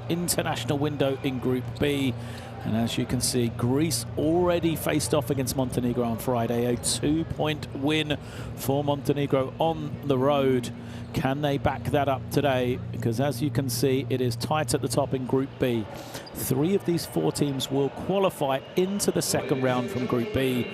international window in Group B. And as you can see, Greece already faced off against Montenegro on Friday. A 2-point win for Montenegro on the road. Can they back that up today? Because as you can see, it is tight at the top in Group B. 3 of these 4 teams will qualify into the second round from Group B.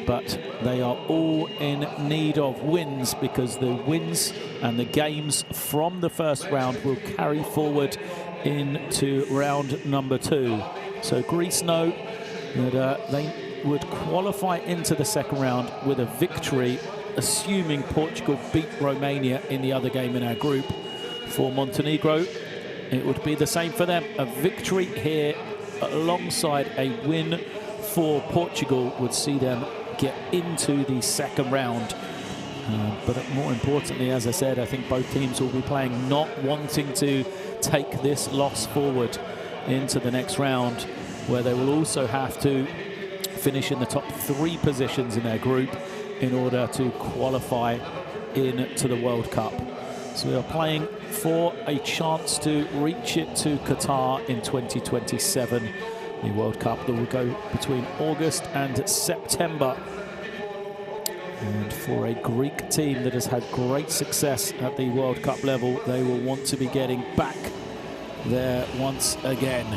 But they are all in need of wins, because the wins and the games from the first round will carry forward into round number 2. So Greece know that they would qualify into the second round with a victory, assuming Portugal beat Romania in the other game in our group. For Montenegro, it would be the same for them. A victory here alongside a win for Portugal would see them get into the second round. But more importantly, as I said, I think both teams will be playing not wanting to take this loss forward into the next round, where they will also have to finish in the top 3 positions in their group in order to qualify into the World Cup. So we are playing for a chance to reach it to Qatar in 2027, the World Cup that will go between August and September. And for a Greek team that has had great success at the World Cup level, they will want to be getting back there once again.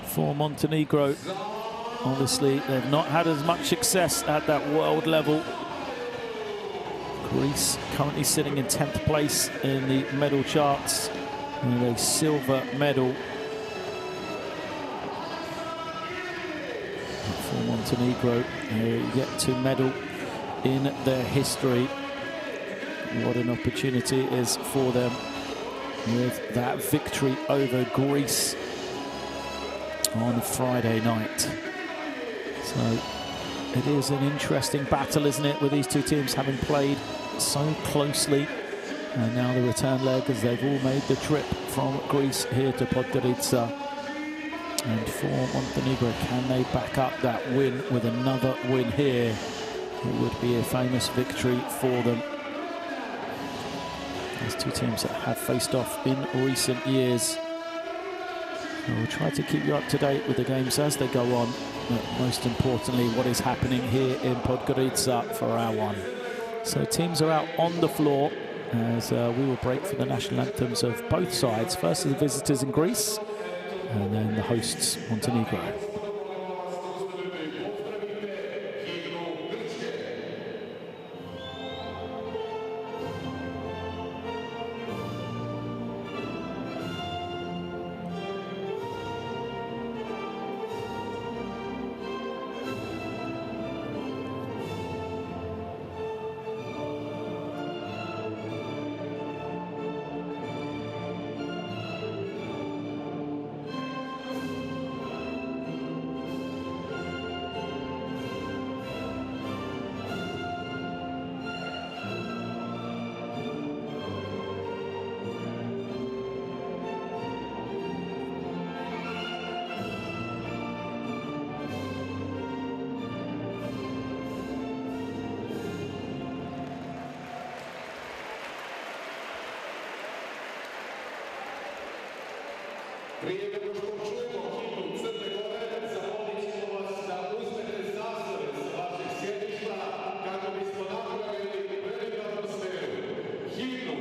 For Montenegro, obviously they've not had as much success at that world level. Greece currently sitting in 10th place in the medal charts with a silver medal. For Montenegro, yet to medal in their history. What an opportunity it is for them with that victory over Greece on Friday night. So it is an interesting battle, isn't it, with these 2 teams having played so closely. And now the return leg, as they've all made the trip from Greece here to Podgorica. And for Montenegro, can they back up that win with another win here? It would be a famous victory for them. These 2 teams that have faced off in recent years. And we'll try to keep you up to date with the games as they go on, but most importantly, what is happening here in Podgorica for our one. So teams are out on the floor as we will break for the national anthems of both sides. First, the visitors in Greece, and then the hosts, Montenegro. Prije nego što čujemo himnu Crne Gore, zamolit ćemo vas da uzmete zastave sa vaših sjedišta kako bismo napravili veliku atmosferu. Himnu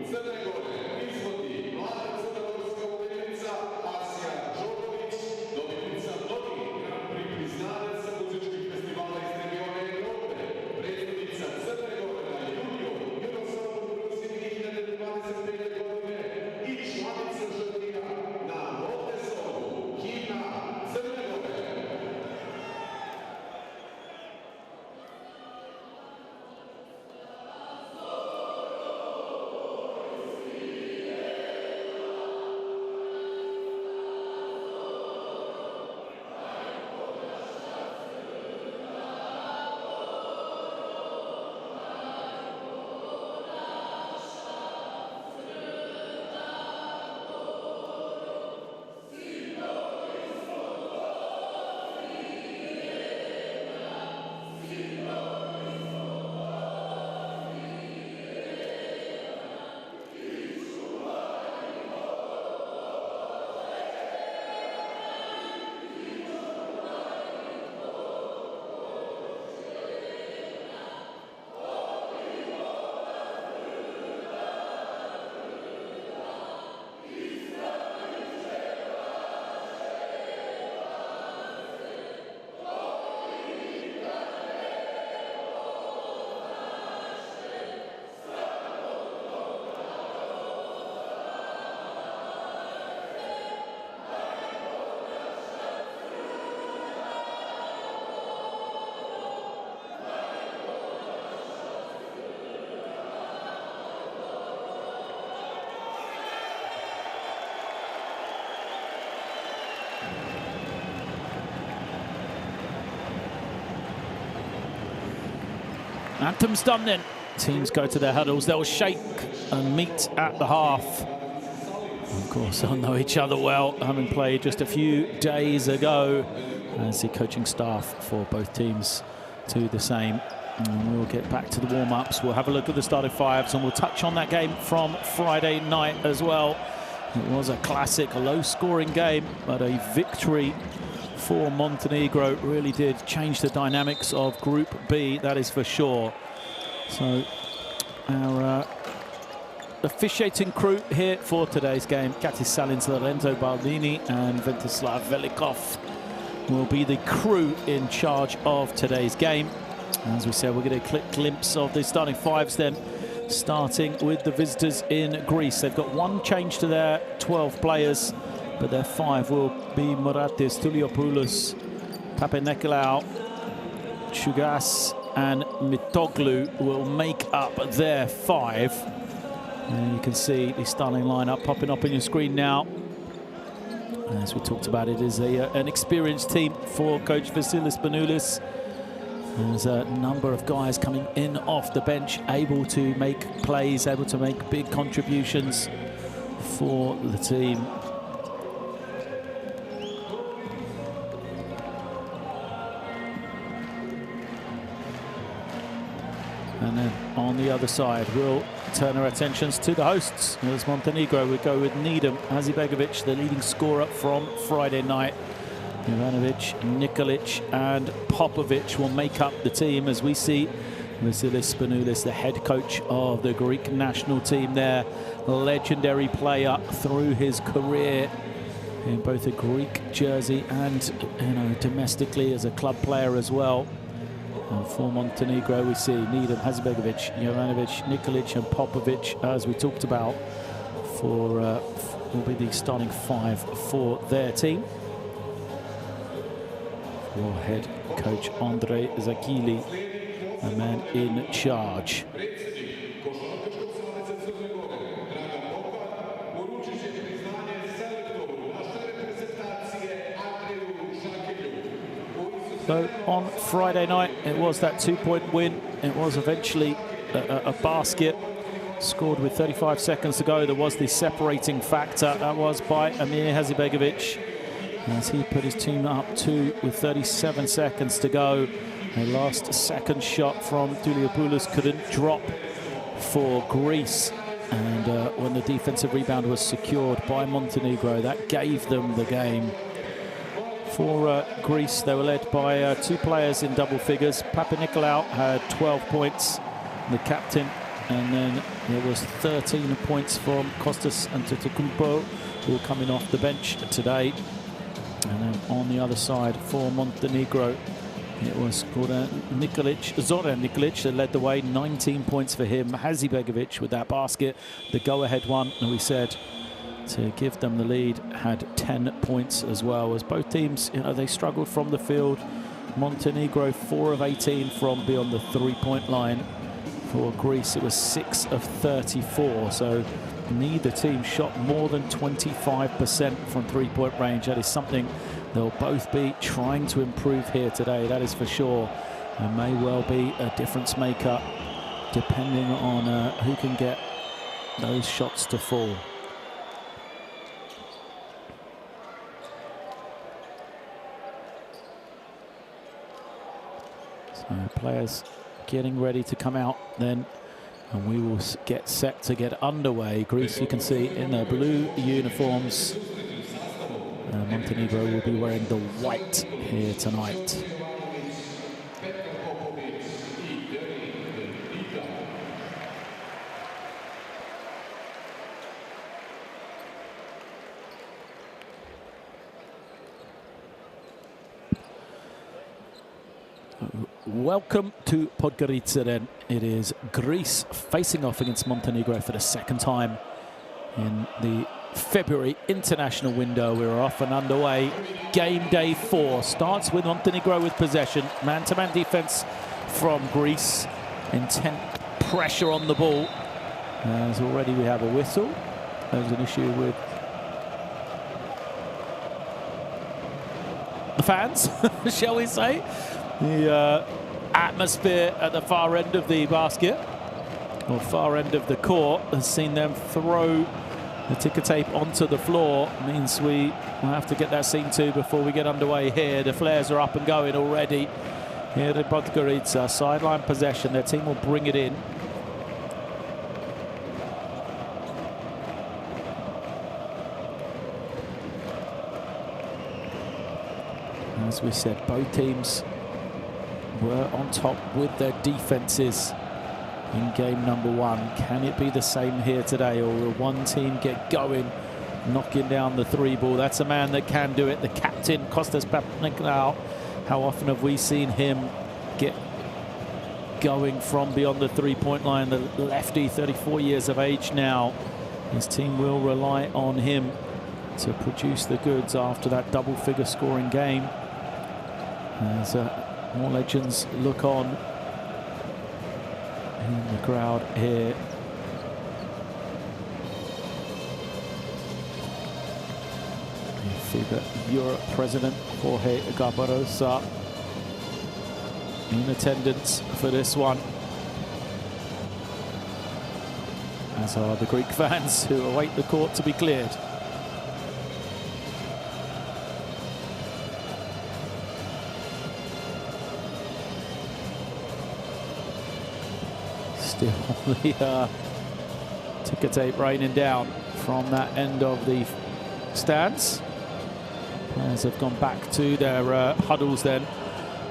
Crne Gore izvodi mlada crnogorska umetnica Asija Đoković, dobitnica mnogih Grand Prix priznanaca muzičkih festivala iz regiona Evrope, predstavnica Crne Gore na Junior Eurosongu Rusiji 2025. godine i članica žirija na Anthem's done then. Teams go to their huddles. They'll shake and meet at the half. Of course, they'll know each other well, having played just a few days ago. As the coaching staff for both teams do the same. And we'll get back to the warm-ups. We'll have a look at the starting fives, and we'll touch on that game from Friday night as well. It was a classic, a low-scoring game, but a victory for Montenegro really did change the dynamics of Group B, that is for sure. So our officiating crew here for today's game, Katis Salins, Lorenzo Baldini and Ventislav Velikov will be the crew in charge of today's game. As we said, we're going to get a glimpse of the starting fives then, starting with the visitors in Greece. They've got one change to their 12 players, but their five will be Moratis, Tuliopoulos, Papanikolaou, Chougas and Mitoglu will make up their five. And you can see the starting lineup popping up on your screen now. As we talked about, it is an experienced team for coach Vasilis Banoulis. There's a number of guys coming in off the bench, able to make plays, able to make big contributions for the team. And then on the other side, we'll turn our attentions to the hosts. As Montenegro, we go with Needham, Hazibegovic, the leading scorer from Friday night. Ivanovic, Nikolic and Popovic will make up the team, as we see Vasilis Banoulis, the head coach of the Greek national team there. Legendary player through his career in both a Greek jersey and, domestically as a club player as well. And for Montenegro, we see Needham, Hazibegovic, Jovanovic, Nikolic and Popovic, as we talked about, will be the starting five for their team. For head coach Andrei Zakili, the man in charge. So on Friday night, it was that 2-point win. It was eventually a basket scored with 35 seconds to go. There was the separating factor. That was by Amir Hazibegovic, as he put his team up two with 37 seconds to go. The last second shot from Tuliopoulos couldn't drop for Greece. And when the defensive rebound was secured by Montenegro, that gave them the game. For Greece, they were led by two players in double figures. Papanikolaou had 12 points, the captain, and then there was 13 points from Kostas Antetokounmpo, who were coming off the bench today. And then on the other side for Montenegro, it was Zoran Nikolic that led the way, 19 points for him. Hazibegovic with that basket, the go-ahead one, and we said, to give them the lead, had 10 points as well. As both teams, they struggled from the field. Montenegro 4 of 18 from beyond the three-point line. For Greece, it was 6 of 34. So neither team shot more than 25% from three-point range. That is something they'll both be trying to improve here today, that is for sure. And may well be a difference maker, depending on who can get those shots to fall. Players getting ready to come out then, and we will get set to get underway. Greece, you can see in their blue uniforms. Montenegro will be wearing the white here tonight. Welcome to Podgorica then. It is Greece facing off against Montenegro for the second time in the February international window. We're off and underway. Game day 4 starts with Montenegro with possession. Man-to-man defense from Greece. Intent pressure on the ball. As already we have a whistle. There's an issue with the fans, shall we say. The atmosphere at the far end of the basket, or far end of the court, has seen them throw the ticker tape onto the floor. Means we will have to get that seen to before we get underway here. The flares are up and going already here at Podgorica. Sideline possession. Their team will bring it in. As we said, both teams were on top with their defenses in game number one. Can it be the same here today, or will one team get going, knocking down the three ball? That's a man that can do it, the captain, Kostas Papanikolaou. How often have we seen him get going from beyond the three-point line? The lefty, 34 years of age now. His team will rely on him to produce the goods after that double-figure scoring game. As more legends look on in the crowd here. The FIBA Europe president Jorge Gabarosa in attendance for this one, as are the Greek fans who await the court to be cleared. Still the ticker tape raining down from that end of the stands. Players have gone back to their huddles then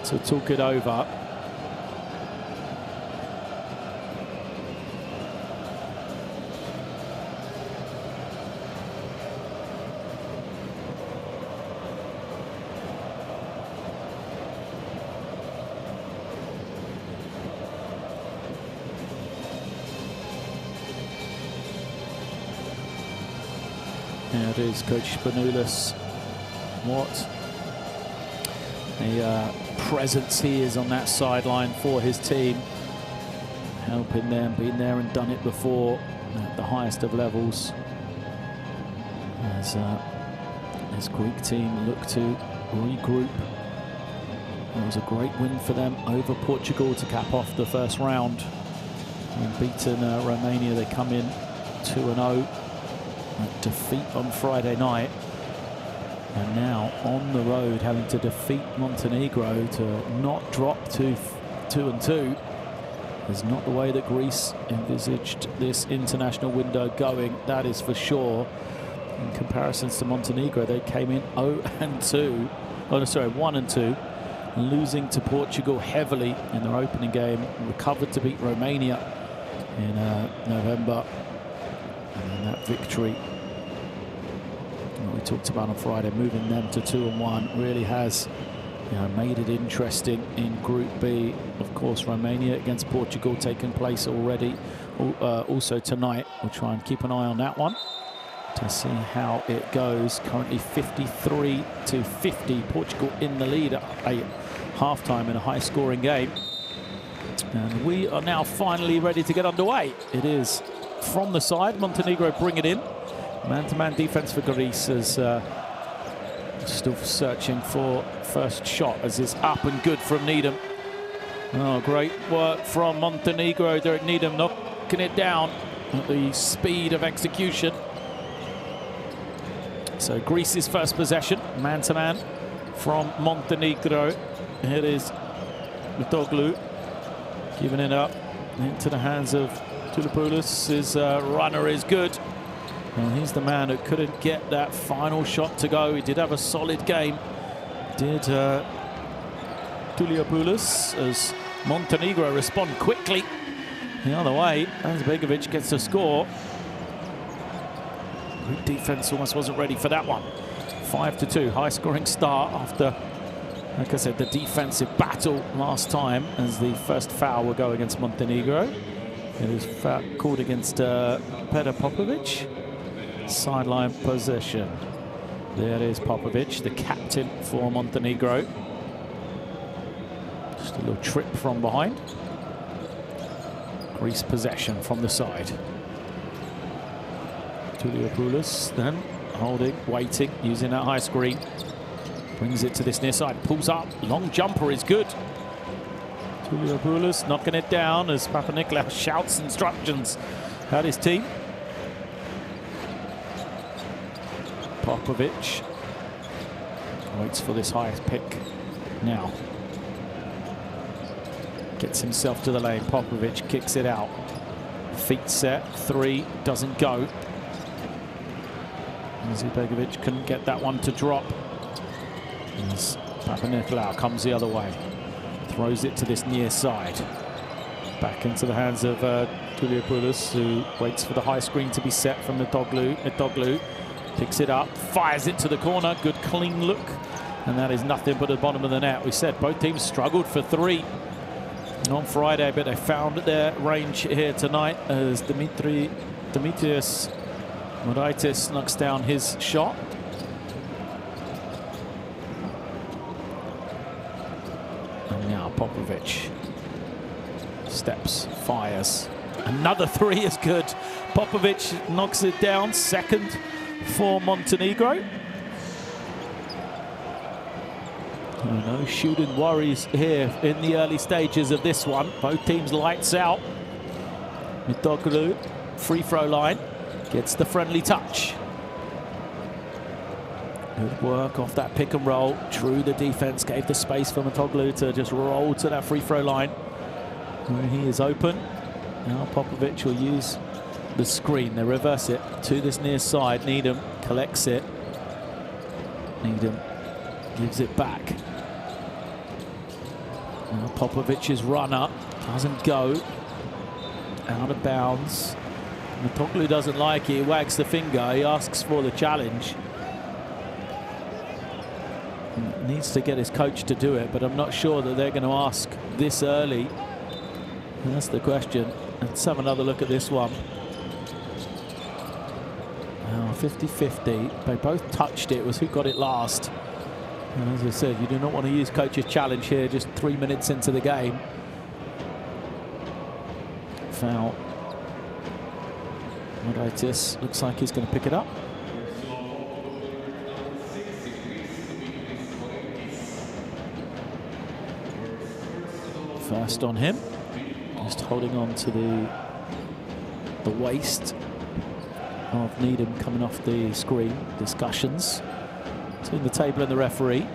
to talk it over. There it is, Coach Spanoulis. What a presence he is on that sideline for his team, helping them, been there and done it before at the highest of levels. As this Greek team look to regroup. It was a great win for them over Portugal to cap off the first round. And beaten Romania, they come in 2-0. A defeat on Friday night, and now on the road having to defeat Montenegro to not drop to 2-2 is not the way that Greece envisaged this international window going, that is for sure. In comparisons to Montenegro, they came in 0-2, oh no, sorry, 1-2, losing to Portugal heavily in their opening game, recovered to beat Romania in November. And then that victory, we talked about on Friday, moving them to 2-1, really has made it interesting in Group B. Of course, Romania against Portugal taking place already. Also tonight, we'll try and keep an eye on that one to see how it goes. Currently 53-50, Portugal in the lead at halftime in a high-scoring game. And we are now finally ready to get underway. It is from the side, Montenegro bring it in. Man-to-man defense for Greece is still searching for first shot, as is up and good from Needham. Oh, great work from Montenegro. Derek Needham knocking it down at the speed of execution. So Greece's first possession, man-to-man from Montenegro. Here is Mitoglu giving it up into the hands of Tulipoulos. His runner is good. And he's the man who couldn't get that final shot to go. He did have a solid game. Did Tulipoulos, as Montenegro respond quickly the other way. And Begovic gets a score. Greek defense almost wasn't ready for that one. 5-2, high-scoring start after, like I said, the defensive battle last time, as the first foul will go against Montenegro. It is called against Petar Popovic. Sideline possession. There is Popovic, the captain for Montenegro. Just a little trip from behind. Greece possession from the side. Tulipoulos then holding, waiting, using that high screen. Brings it to this near side, pulls up, long jumper is good. Tuliopoulos knocking it down as Papanikolaou shouts instructions at his team. Popovic waits for this highest pick now. Gets himself to the lane. Popovic kicks it out. Feet set. Three doesn't go. Izetbegovic couldn't get that one to drop. As Papanikolaou comes the other way. Throws it to this near side. Back into the hands of Tuliopoulos, who waits for the high screen to be set from Mitoglou. Picks it up, fires it to the corner. Good clean look. And that is nothing but the bottom of the net. We said both teams struggled for three on Friday, but they found their range here tonight as Demetrios Moraitis knocks down his shot. And now Popovic steps, fires. Another three is good. Popovic knocks it down, second for Montenegro. No shooting worries here in the early stages of this one. Both teams lights out. Mitoglou, free throw line, gets the friendly touch. Good work off that pick and roll. Drew the defense, gave the space for Mitoglou to just roll to that free throw line. And he is open. Now Popovic will use the screen. They reverse it to this near side. Needham collects it. Needham gives it back. Now Popovic's runner doesn't go. Out of bounds. Mitoglou doesn't like it. He wags the finger. He asks for the challenge. He needs to get his coach to do it, but I'm not sure that they're going to ask this early. And that's the question. Let's have another look at this one. 50-50. They both touched it. It was who got it last. And as I said, you do not want to use coach's challenge here just 3 minutes into the game. Foul. Moraitis looks like he's going to pick it up. First on him. Just holding on to the waist of Needham coming off the screen. Discussions between the table and the referee.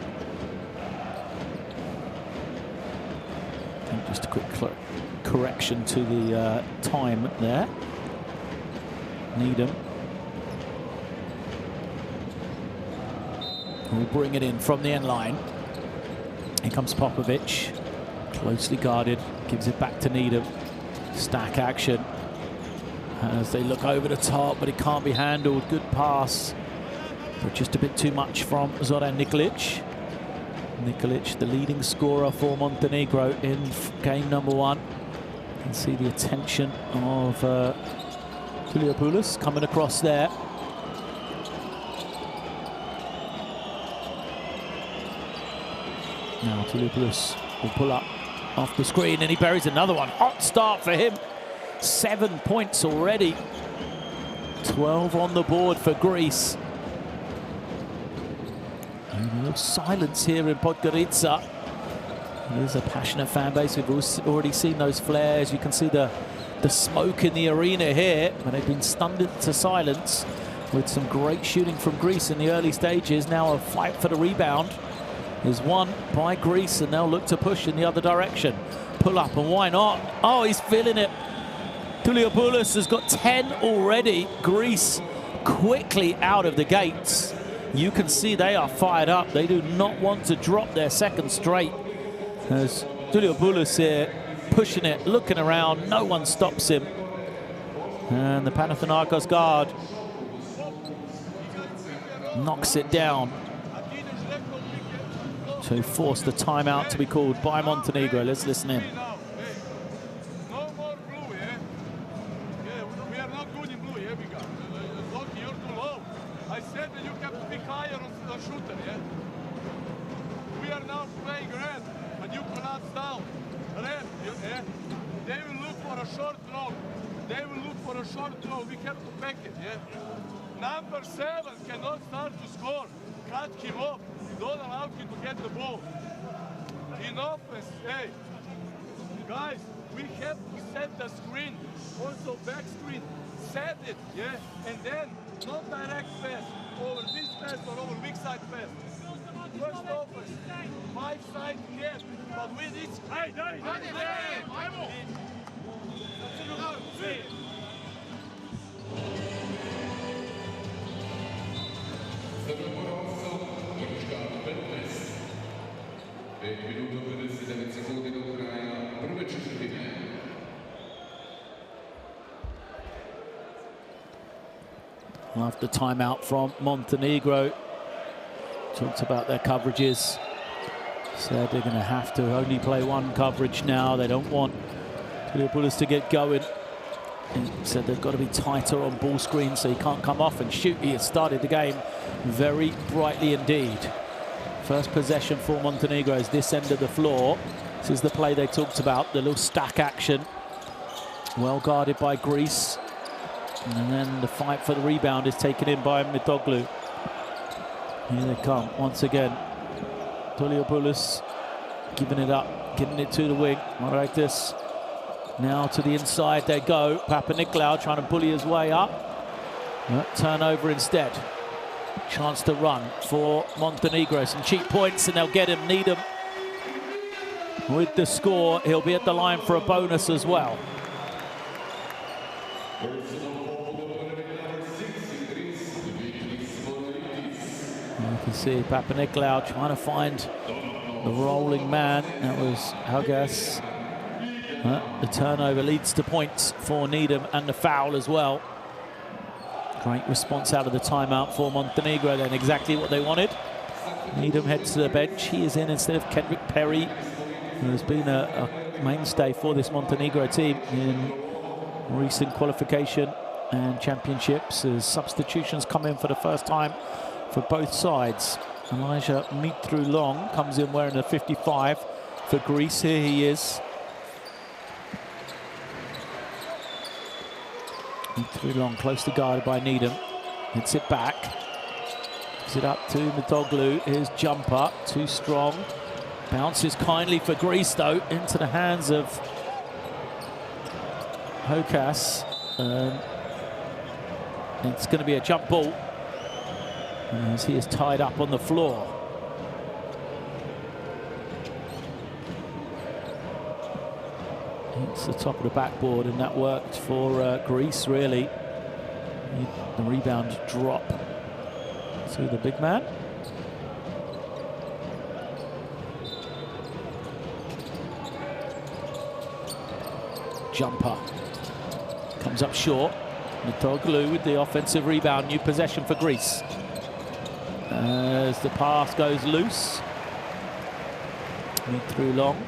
And just a quick correction to the time there. Needham will bring it in from the end line. Here comes Popovic, closely guarded, gives it back to Needham. Stack action as they look over the top, but it can't be handled. Good pass, but just a bit too much from Zoran Nikolic. Nikolic, the leading scorer for Montenegro in game number one. You can see the attention of Tuliopoulos coming across there. Now Tuliopoulos will pull up off the screen and he buries another one. Hot start for him. 7 points already. 12 on the board for Greece. And a little silence here in Podgorica. There's a passionate fan base. We've already seen those flares. You can see the smoke in the arena here, but they've been stunned to silence with some great shooting from Greece in the early stages. Now a fight for the rebound is won by Greece, and they'll look to push in the other direction. Pull up, and why not? Oh, he's feeling it. Tuliopoulos has got 10 already. Greece quickly out of the gates. You can see they are fired up. They do not want to drop their second straight. As Tuliopoulos here pushing it, looking around, no one stops him. And the Panathinaikos guard knocks it down to force the timeout to be called by Montenegro. Let's listen in. I said that you have to be higher on the shooter, yeah? We are now playing red, and you collapse down. Red, yeah? They will look for a short throw. They will look for a short throw. We have to pack it, yeah? Number 7 cannot start to score. Cut him off. Don't allow him to get the ball. In offense, hey, Guys, we have to set the screen, also back screen. Set it, yeah? And then, not direct pass, over this pass or over weak side pass. First offense, 5 side gap, but with each... After timeout from Montenegro, talked about their coverages. Said they're going to have to only play one coverage now. They don't want Tiliopoulos to get going. He said they've got to be tighter on ball screens so he can't come off and shoot. He has started the game very brightly indeed. First possession for Montenegro is this end of the floor. This is the play they talked about, the little stack action. Well guarded by Greece. And then the fight for the rebound is taken in by Mitoglu. Here they come once again. Tiliopoulos giving it up, giving it to the wing. Maraitis now to the inside they go. Papanikolaou trying to bully his way up. Turnover instead. Chance to run for Montenegro. Some cheap points and they'll get him. Needham with the score. He'll be at the line for a bonus as well. You can see Papanikolaou trying to find the rolling man. That was Helgas. The turnover leads to points for Needham and the foul as well. Great response out of the timeout for Montenegro then, exactly what they wanted. Needham heads to the bench. He is in instead of Kendrick Perry, who has been a mainstay for this Montenegro team in recent qualification and championships, as substitutions come in for the first time for both sides. Elijah Mitrou-Long comes in wearing a 55 for Greece. Here he is. Mitrou-Long closely guarded by Needham. Hits it back. Gives it up to Mitoglu. His jumper, too strong. Bounces kindly for Greece though, into the hands of Hokas. It's going to be a jump ball as he is tied up on the floor. It's the top of the backboard, and that worked for Greece, really. The rebound drop to the big man. Jumper comes up short. Mitoglu with the offensive rebound. New possession for Greece. As the pass goes loose. Mitrou-Long.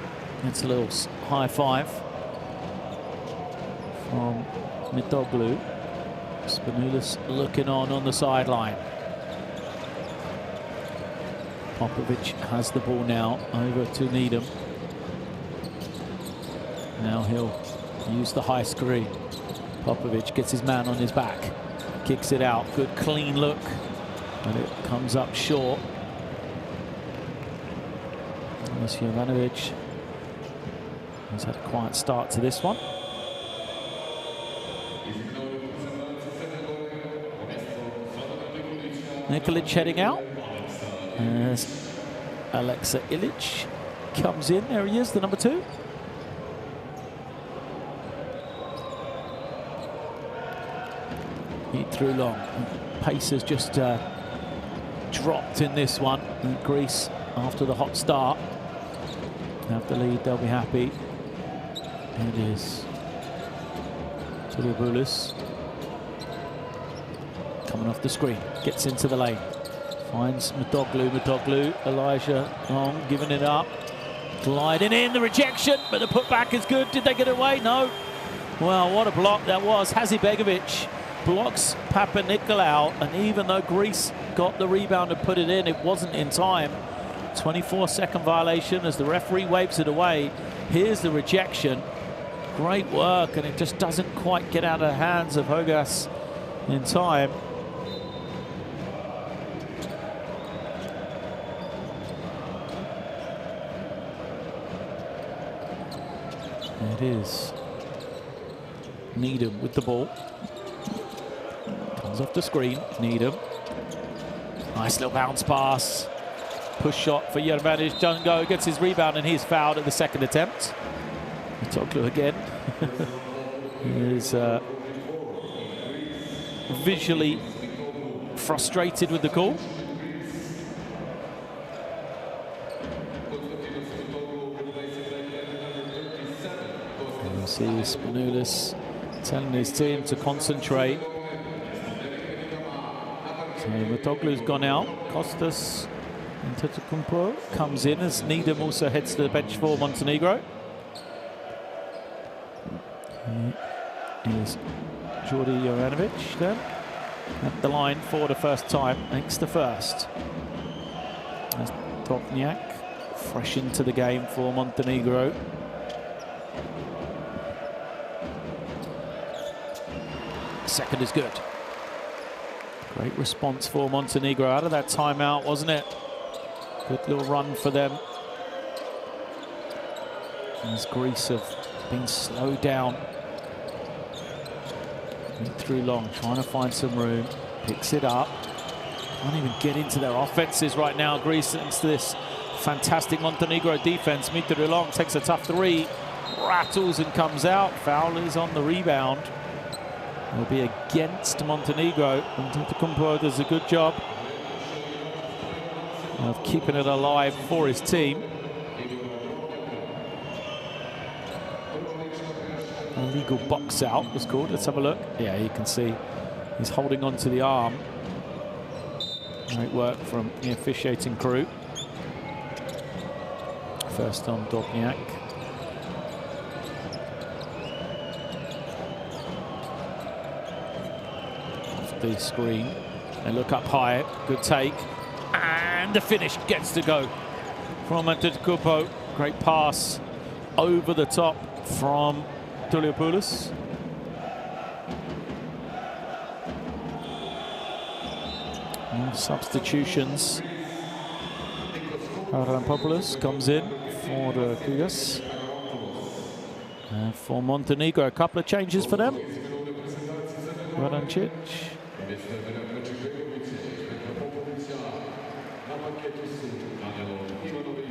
It's a little high five from Mitoglu. Spanoulis looking on the sideline. Popovic has the ball now, over to Needham. Now he'll use the high screen. Popovic gets his man on his back, kicks it out. Good clean look, but it comes up short. Jovanovic has had a quiet start to this one. Nikolic heading out as Alexa Ilic comes in. There he is, the number 2. Mitrou-Long. Pace has just dropped in this one. And Greece, after the hot start, have the lead, they'll be happy. It is Tiliopoulos coming off the screen, gets into the lane, finds Mitoglu, Elijah Long giving it up, gliding in, the rejection, but the putback is good. Did they get it away? No. Well, what a block that was. Hazibegovic blocks Papanikolaou, and even though Greece got the rebound and put it in, it wasn't in time. 24-second violation as the referee waves it away. Here's the rejection. Great work, and it just doesn't quite get out of the hands of Hogas in time. It is Needham with the ball. Comes off the screen, Needham. Nice little bounce pass. Push shot for Jermanic, doesn't go, gets his rebound, and he's fouled at the second attempt. Mitoglu again. Is visually frustrated with the call. And you see Spanoulis telling his team to concentrate. So Mitoglu's gone out. Kostas Antetokounmpo comes in as Needham also heads to the bench for Montenegro. Here's Jordi Jovanovic then at the line for the first time, makes the first. As Drobnjak fresh into the game for Montenegro. Second is good. Great response for Montenegro out of that timeout, wasn't it? Good little run for them. As Greece have been slowed down. Through long, trying to find some room. Picks it up. Can't even get into their offenses right now. Greece into this fantastic Montenegro defense. Through long takes a tough three. Rattles and comes out. Foul is on the rebound. It'll be against Montenegro. Antetokounmpo does a good job of keeping it alive for his team. Illegal box out was called. Let's have a look. Yeah, you can see he's holding on to the arm. Great work from the officiating crew. First on Drobnjak. Off the screen. They look up high. Good take. And the finish gets to go from Antetokounmpo. Great pass over the top from Toliopoulos. Substitutions. Arampopoulos comes in for the Kugas. For Montenegro, a couple of changes for them. Radoncic.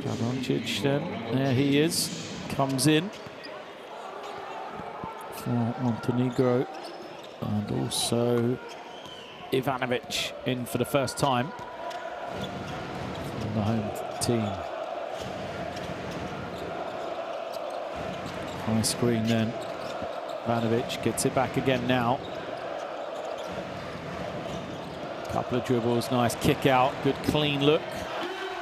Radoncic then, there he is, comes in for Montenegro, and also Ivanovic in for the first time from the home team. High screen then. Ivanovic gets it back again now. Couple of dribbles, nice kick out, good clean look.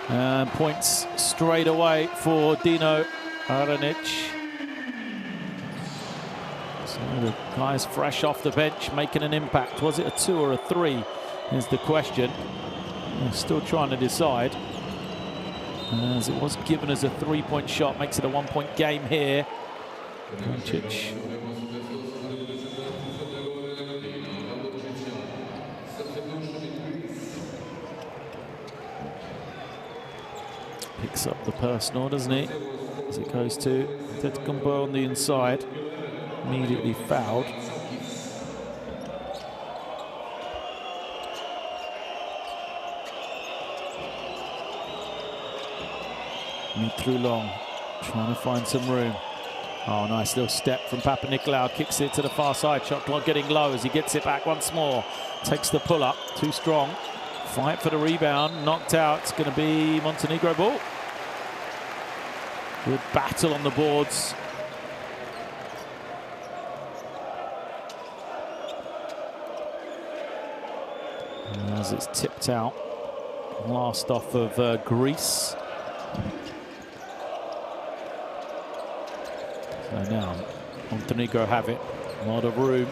And points straight away for Dino Aranic. So the guys fresh off the bench making an impact. Was it a 2 or a 3 is the question. They're still trying to decide. As it was given as a 3-point shot, makes it a 1-point game here. Doncic. Picks up the personal, doesn't he? As it goes to Antetokounmpo on the inside. Immediately fouled. Through long, trying to find some room. Oh, nice little step from Papanikolaou. Kicks it to the far side. Shot clock getting low as he gets it back once more. Takes the pull-up, too strong. Fight for the rebound, knocked out. It's going to be Montenegro ball. Good battle on the boards. As it's tipped out. Last off of Greece. So now Montenegro have it. A lot of room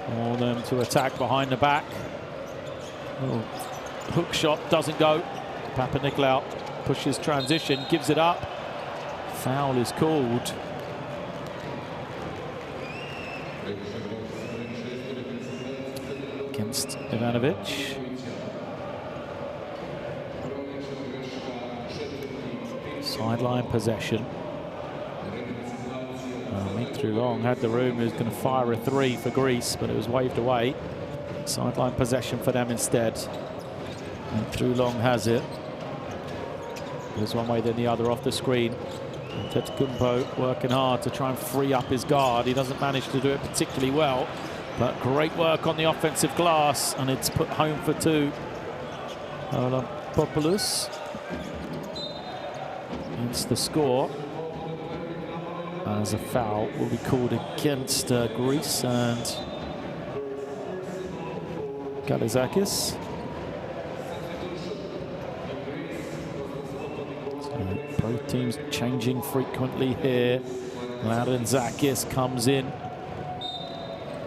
for them to attack behind the back. Oh, hook shot doesn't go. Papanikolaou pushes transition, gives it up. Foul is called. Against Ivanovic. Sideline possession. Too Long had the room. He was going to fire a three for Greece, but it was waved away. Sideline possession for them instead. And Too Long has it. There's one way, then the other off the screen. Antetokounmpo working hard to try and free up his guard. He doesn't manage to do it particularly well, but great work on the offensive glass, and it's put home for two. Olampopoulos. It's the score. As a foul will be called against Greece and Galizakis. Both teams changing frequently here. Laudenzakis comes in.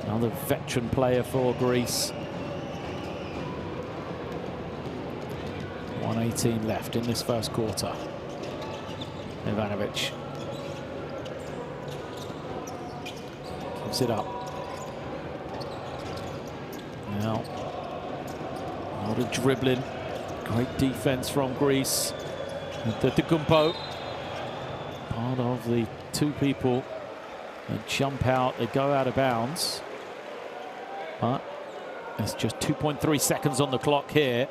Another veteran player for Greece. 1:18 left in this first quarter. Ivanovic gives it up. Now, a lot of dribbling. Great defense from Greece. Antetokounmpo, part of the two people that jump out, they go out of bounds. But it's just 2.3 seconds on the clock here.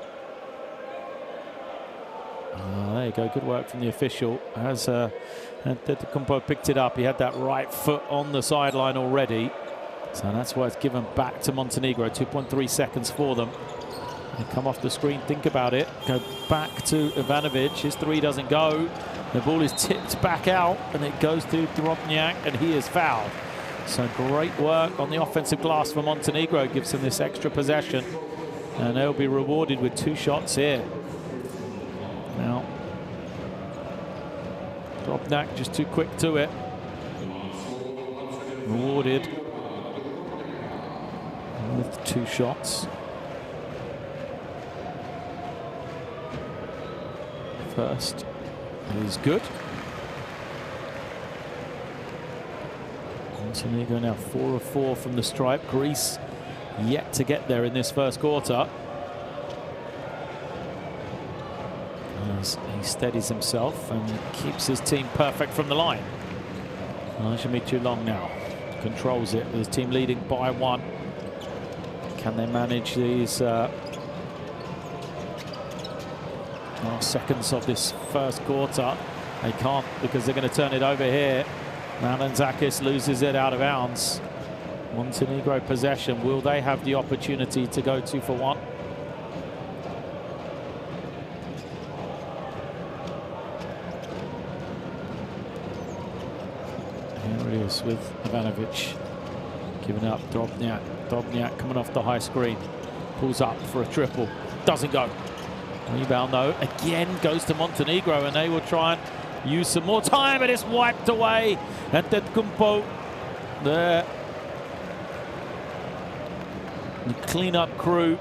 There you go, good work from the official. As Antetokounmpo picked it up, he had that right foot on the sideline already. So that's why it's given back to Montenegro. 2.3 seconds for them. They come off the screen, think about it. Go back to Ivanovic. His three doesn't go. The ball is tipped back out, and it goes to Drobnjak, and he is fouled. So great work on the offensive glass for Montenegro. Gives them this extra possession, and they'll be rewarded with two shots here. Now, Drobnjak just too quick to it. Rewarded with two shots. First is good. Montenegro now 4 of 4 from the stripe. Greece yet to get there in this first quarter. As he steadies himself and keeps his team perfect from the line. Too Long now controls it with his team leading by 1. Can they manage these seconds of this first quarter? They can't, because they're going to turn it over here. Laudenzakis loses it out of bounds. Montenegro possession. Will they have the opportunity to go 2 for 1? Here it is with Ivanovic giving up. Drobnjak coming off the high screen, pulls up for a triple, doesn't go. Rebound though, again goes to Montenegro, and they will try and use some more time, and it's wiped away. Antetokounmpo there. The cleanup crew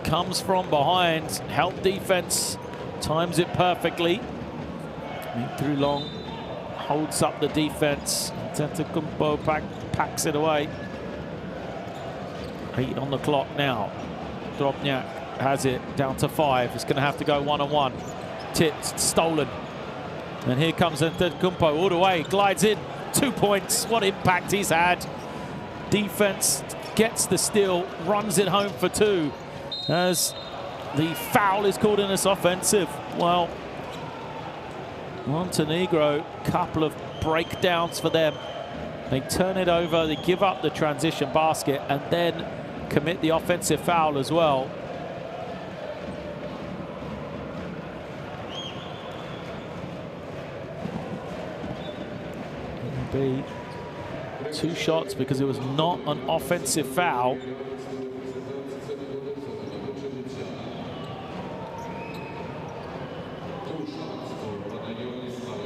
comes from behind, help defense, times it perfectly. Too Long holds up the defense. Antetokounmpo packs it away. 8 on the clock now. Drobnjak has it down to 5. It's going to have to go 1-on-1. Tipped, stolen. And here comes Antetokounmpo all the way, glides in. 2 points. What impact he's had. Defense gets the steal, runs it home for 2. As the foul is called in this offensive. Well, Montenegro, couple of breakdowns for them. They turn it over, they give up the transition basket, and then commit the offensive foul as well. Be 2 shots because it was not an offensive foul.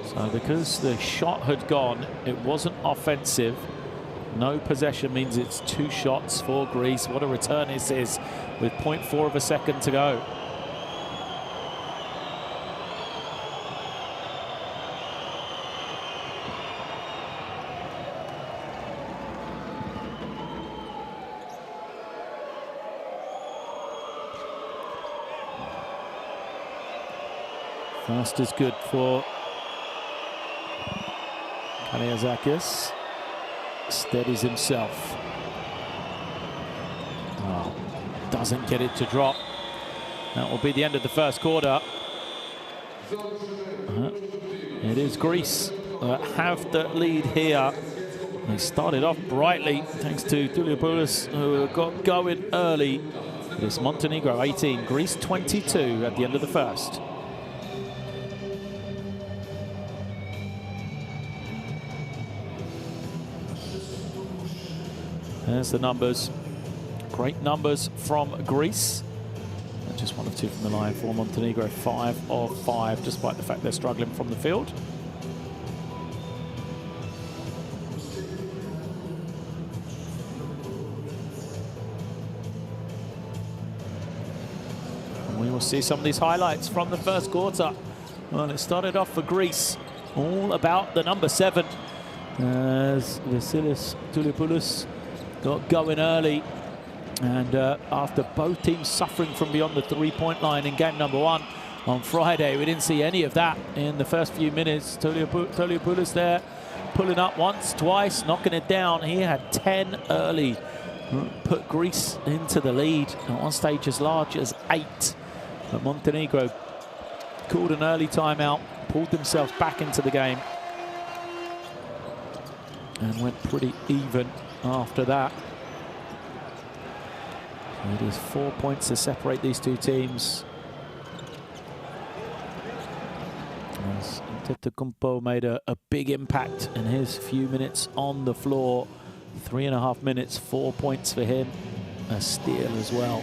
So because the shot had gone, it wasn't offensive. No possession means it's 2 shots for Greece. What a return this is with 0.4 of a second to go. First is good for Galizakis. steadies himself. Oh, doesn't get it to drop. That will be the end of the first quarter. It is Greece that have the lead here. They started off brightly thanks to Tuliopoulos, who got going early. It's Montenegro 18, Greece 22 at the end of the first. There's the numbers. Great numbers from Greece. And just 1 of 2 from the line for Montenegro, 5 of 5, despite the fact they're struggling from the field. And we will see some of these highlights from the first quarter. Well, it started off for Greece, all about the number 7. As Vasilis Tuliopoulos got going early, and after both teams suffering from beyond the three-point line in game number 1 on Friday, we didn't see any of that in the first few minutes. Tuliopoulos there pulling up once, twice, knocking it down. He had 10 early, put Greece into the lead at one stage as large as 8. But Montenegro called an early timeout, pulled themselves back into the game, and went pretty even after that. It is 4 points to separate these two teams. As Antetokounmpo made a big impact in his few minutes on the floor. 3.5 minutes, 4 points for him. A steal as well.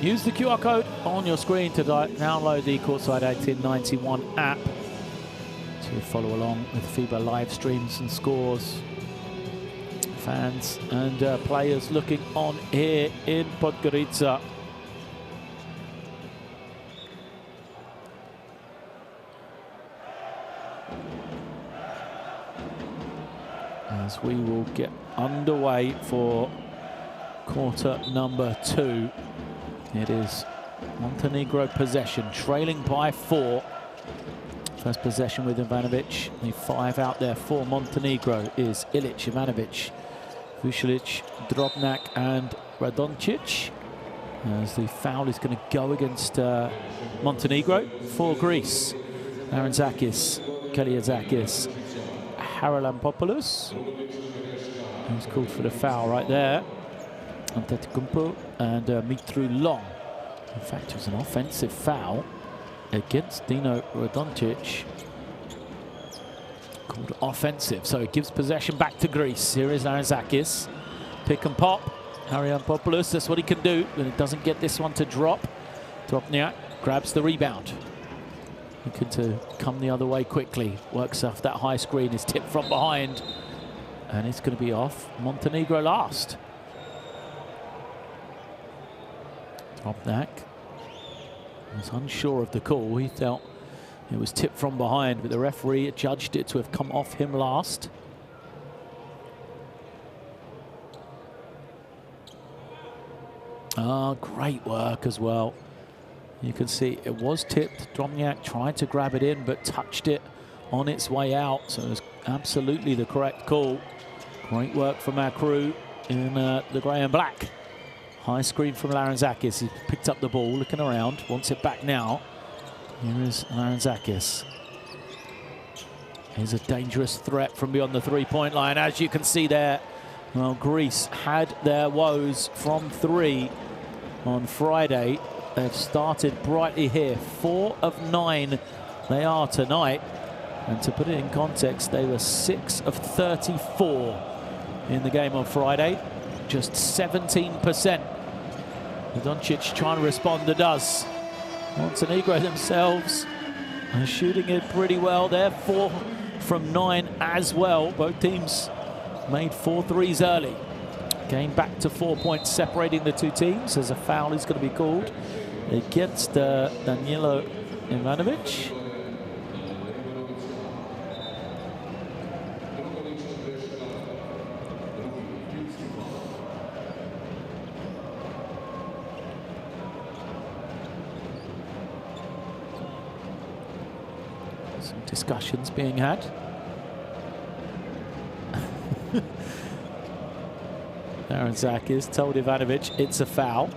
Use the QR code on your screen to download the Courtside 1891 app to follow along with FIBA live streams and scores. Fans and players looking on here in Podgorica. As we will get underway for quarter number 2. It is Montenegro possession, trailing by 4. First possession with Ivanovic. The 5 out there for Montenegro is Ilic, Ivanovic, Vucelic, Drobnjak and Radoncic. As the foul is going to go against Montenegro for Greece. Aranzakis, Kaliazakis, Haralampopoulos. He's called for the foul right there. Antetokounmpo and Mitru Long. In fact, it was an offensive foul against Dino Radoncic. Called offensive, so it gives possession back to Greece. Here is Aranzakis. Pick and pop. Haralampopoulos, that's what he can do, but it doesn't get this one to drop. Drobnjak grabs the rebound. Looking to come the other way quickly. Works off that high screen, is tipped from behind. And it's going to be off Montenegro last. Drobnjak was unsure of the call. He felt it was tipped from behind, but the referee judged it to have come off him last. Great work as well. You can see it was tipped. Drobnjak tried to grab it in, but touched it on its way out. So it was absolutely the correct call. Great work from our crew in the grey and black. High screen from Aranzakis. He picked up the ball, looking around, wants it back now. Here is Aranzakis. Here's a dangerous threat from beyond the three-point line. As you can see there, well, Greece had their woes from 3 on Friday. They've started brightly here. 4 of 9 they are tonight. And to put it in context, they were 6 of 34 in the game on Friday. Just 17%. Radoncic trying to respond, and does. Montenegro themselves are shooting it pretty well. They're 4 from 9 as well. Both teams made 4 threes early. Game back to 4 points separating the two teams as a foul is going to be called against Danilo Ivanovic. Some discussions being had. Aronzakis told Ivanovic it's a foul.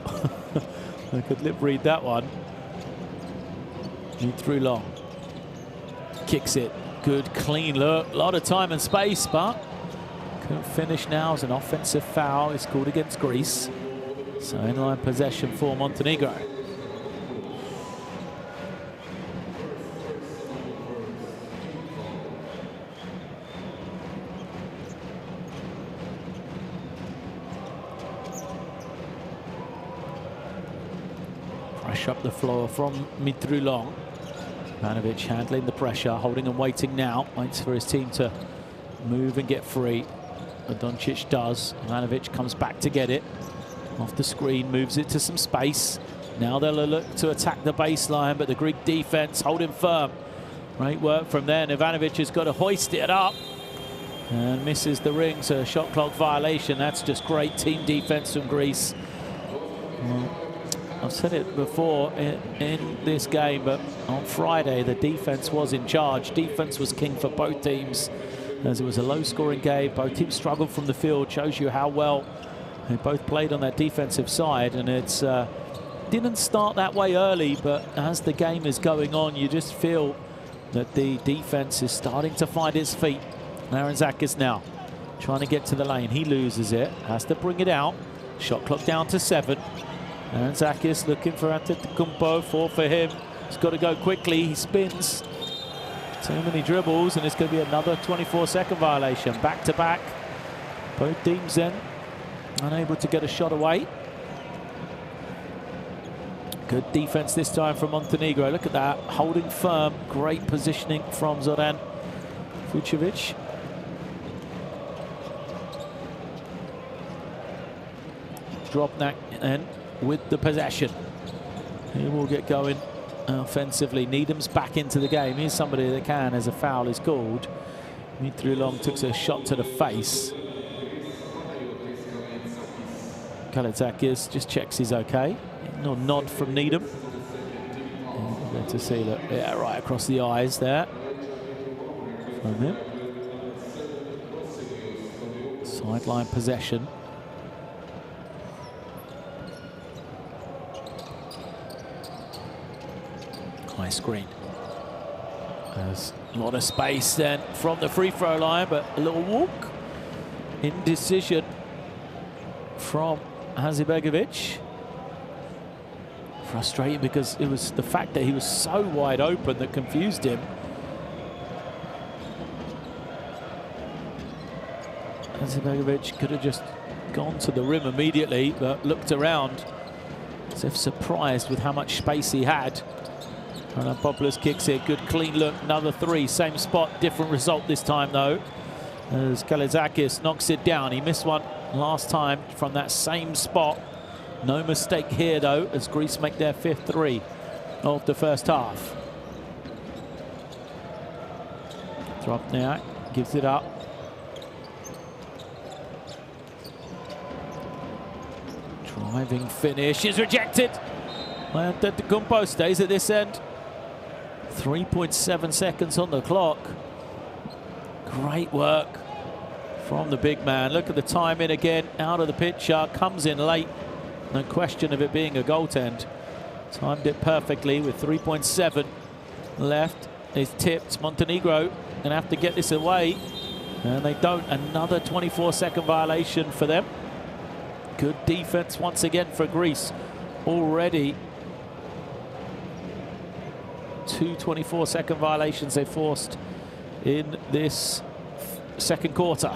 I could lip read that one. He threw long. Kicks it. Good, clean look. A lot of time and space, but couldn't finish now as an offensive foul is called against Greece. So inline possession for Montenegro. Fresh up the floor from mid through long. Ivanovic handling the pressure, holding and waiting now. Waits for his team to move and get free. Doncic does. Ivanovic comes back to get it. Off the screen, moves it to some space. Now they'll look to attack the baseline, but the Greek defense holding firm. Great work from there. Ivanovic has got to hoist it up and misses the ring, so a shot clock violation. That's just great team defense from Greece. Well, I've said it before in this game, but on Friday the defense was in charge. Defense was king for both teams, as it was a low-scoring game. Both teams struggled from the field. Shows you how well they both played on that defensive side, and it's didn't start that way early, but as the game is going on, you just feel that the defense is starting to find its feet. Aronzakis now trying to get to the lane. He loses it, has to bring it out. Shot clock down to 7. Aronzakis looking for Antetokounmpo, 4 for him. He's got to go quickly. He spins. Too many dribbles, and it's going to be another 24-second violation. Back to back. Both teams then unable to get a shot away. Good defense this time from Montenegro. Look at that, holding firm. Great positioning from Zoran Vucevic. Dropnak then with the possession. He will get going offensively. Needham's back into the game. Here's somebody that can, as a foul is called. Mid through long, took a shot to the face. Kalaitzakis just checks he's okay. No nod from Needham. Good to see that, yeah, right across the eyes there from him. Sideline possession. High screen. There's a lot of space then from the free throw line, but a little walk. Indecision from Hazibegovic. Frustrating because it was the fact that he was so wide open that confused him. Hazibegovic could have just gone to the rim immediately, but looked around as if surprised with how much space he had. Popoulos kicks it, good clean look, another 3, same spot, different result this time though. As Kalaitzakis knocks it down. He missed one last time from that same spot. No mistake here though, as Greece make their 5th 3 of the first half. Dropnak gives it up. Driving finish is rejected. Antetokounmpo stays at this end. 3.7 seconds on the clock. Great work from the big man. Look at the time in again, out of the picture, comes in late. No question of it being a goaltend. Timed it perfectly with 3.7 left. It's tipped. Montenegro gonna have to get this away, and they don't. Another 24-second violation for them. Good defense once again for Greece. Already 2 24-second violations they forced in this second quarter.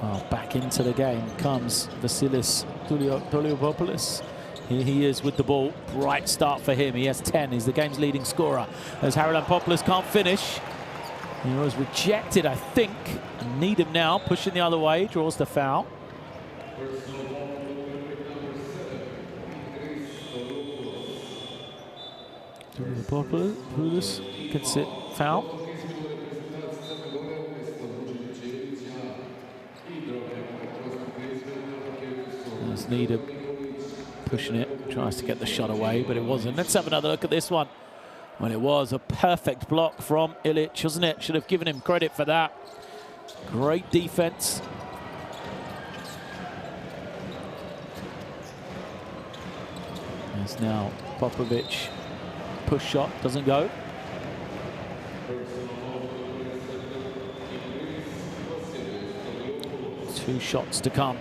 Well, back into the game comes Vasilis Toliopoulos. Here he is with the ball. Bright start for him. He has 10. He's the game's leading scorer. As Haralampopoulos can't finish. He was rejected, I think. Needham now pushing the other way. Draws the foul. Haralampopoulos gets it. Foul. There's Needham pushing it, tries to get the shot away, but it wasn't. Let's have another look at this one. Well, it was a perfect block from Ilic, wasn't it? Should have given him credit for that. Great defense. There's now Popovic. Push shot, doesn't go. Two shots to come.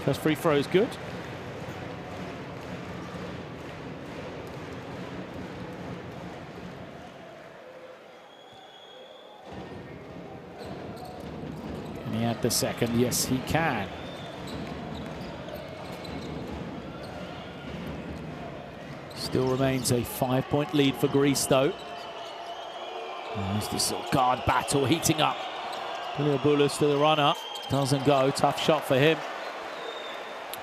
First free throw is good. Can he add the second? Yes, he can. Still remains a 5-point lead for Greece, though. There's this sort of guard battle heating up. Iliopoulos to the runner. Doesn't go. Tough shot for him.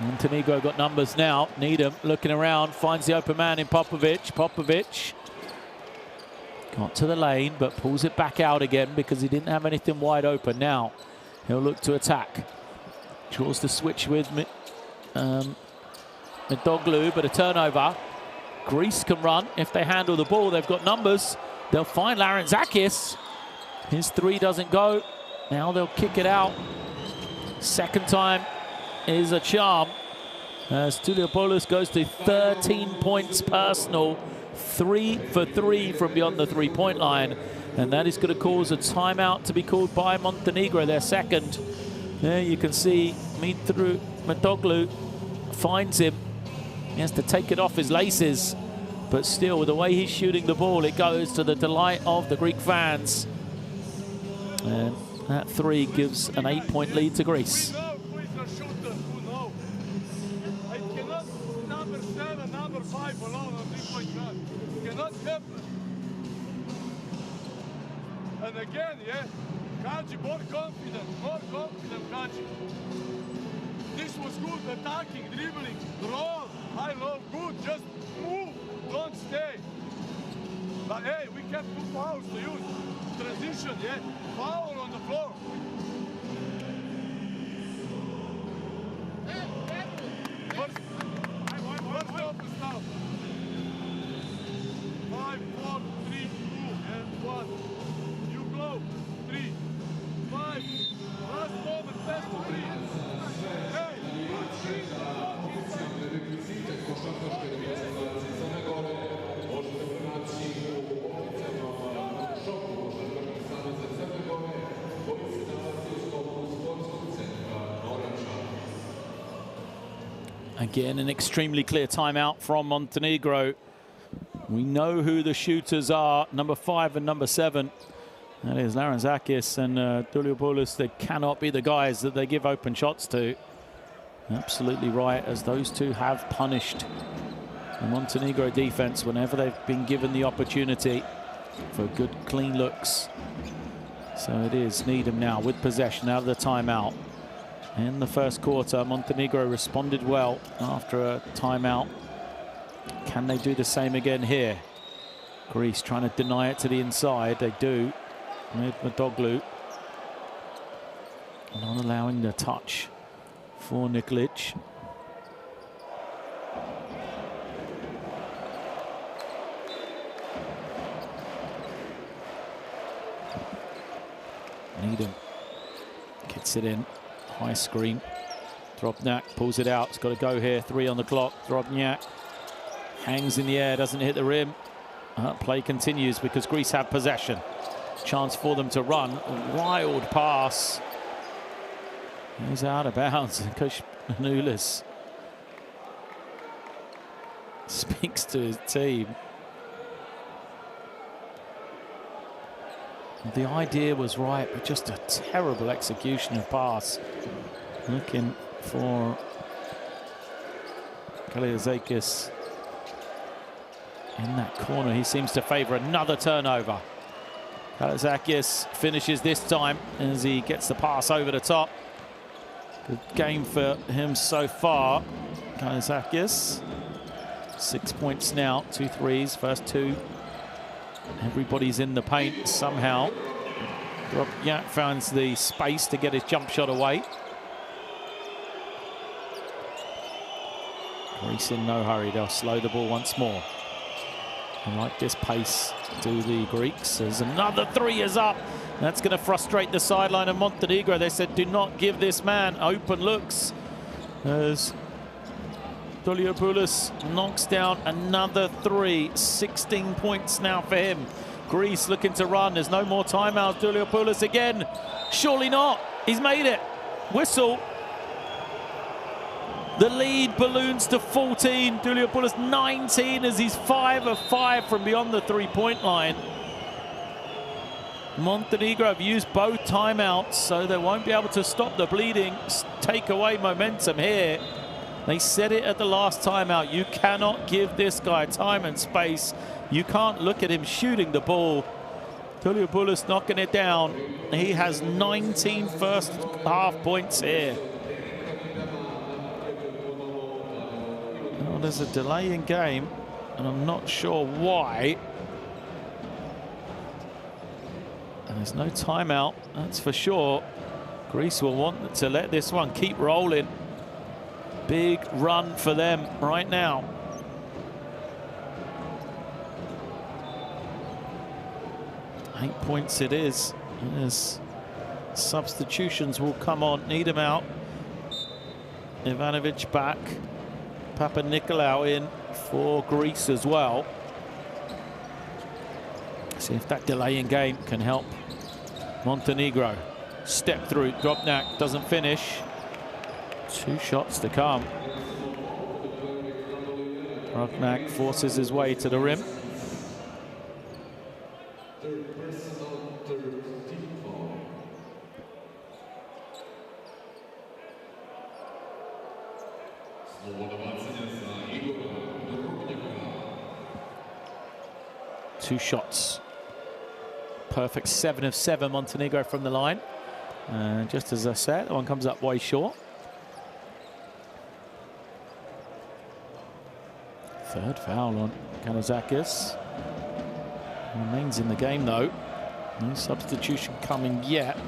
Montenegro got numbers now. Needham looking around, finds the open man in Popovic. Popovic got to the lane, but pulls it back out again because he didn't have anything wide open. Now he'll look to attack. Draws the switch with Midoglu, but a turnover. Greece can run if they handle the ball. They've got numbers. They'll find Larentzakis. His three doesn't go. Now they'll kick it out. Second time is a charm. As Iliopoulos goes to 13 points personal. 3 for 3 from beyond the three-point line. And that is going to cause a timeout to be called by Montenegro, their second. There you can see Midoglu finds him. He has to take it off his laces. But still, with the way he's shooting the ball, it goes to the delight of the Greek fans. And that three gives an 8-point lead to Greece. Number 5 alone on 3-point shot. Cannot happen. And again, yeah, Kaji more confident, Kaji. This was good, attacking, dribbling, roll, high, low, good, just move, don't stay. But hey, we have 2 fouls to use. Transition, yeah, foul on the floor. First open stop. 5, 4, 3, 2, and 1. You go. 3, 5. Last moment, best of 3. Hey, Again, an extremely clear timeout from Montenegro. We know who the shooters are, number 5 and number 7. That is Larentzakis and Iliopoulos. They cannot be the guys that they give open shots to. Absolutely right, as those two have punished the Montenegro defense whenever they've been given the opportunity for good, clean looks. So it is Needham now with possession out of the timeout. In the first quarter, Montenegro responded well after a timeout. Can they do the same again here? Greece trying to deny it to the inside. They do with Midoglu. Not allowing the touch for Nikolic. Needham gets it in. High screen. Drobnjak pulls it out. It's got to go here. 3 on the clock. Drobnjak hangs in the air, doesn't hit the rim. Play continues because Greece have possession. Chance for them to run. A wild pass. He's out of bounds. Coach Manulis speaks to his team. The idea was right, but just a terrible execution of pass. Looking for Kaliazakis in that corner. He seems to favour another turnover. Kaliazakis finishes this time as he gets the pass over the top. Good game for him so far. Kaliazakis, 6 points now, 2 threes, first 2. Everybody's in the paint somehow. Drobnjak finds the space to get his jump shot away. Greece in no hurry. They'll slow the ball once more. And like this pace do the Greeks. As another 3 is up. That's going to frustrate the sideline of Montenegro. They said, do not give this man open looks. As Doliopoulos knocks down another 3. 16 points now for him. Greece looking to run. There's no more timeouts. Doliopoulos again. Surely not. He's made it. Whistle. The lead balloons to 14. Doliopoulos 19 as he's 5 of 5 from beyond the 3-point line. Montenegro have used both timeouts, so they won't be able to stop the bleeding, take away momentum here. They said it at the last timeout. You cannot give this guy time and space. You can't look at him shooting the ball. Doliopoulos knocking it down. He has 19 first half points here. Well, there's a delay in game, and I'm not sure why. And there's no timeout, that's for sure. Greece will want to let this one keep rolling. Big run for them right now. Eight points it is. As substitutions will come on. Need him out. Ivanovic back. Papanikolaou in for Greece as well. See if that delay in game can help Montenegro. Step through. Drobnjak doesn't finish. 2 shots to come. Drobnjak forces his way to the rim. Two shots. Perfect 7 of 7 Montenegro from the line. And just as I said, that one comes up way short. Third foul on Kaliazakis. Remains in the game though. No substitution coming yet.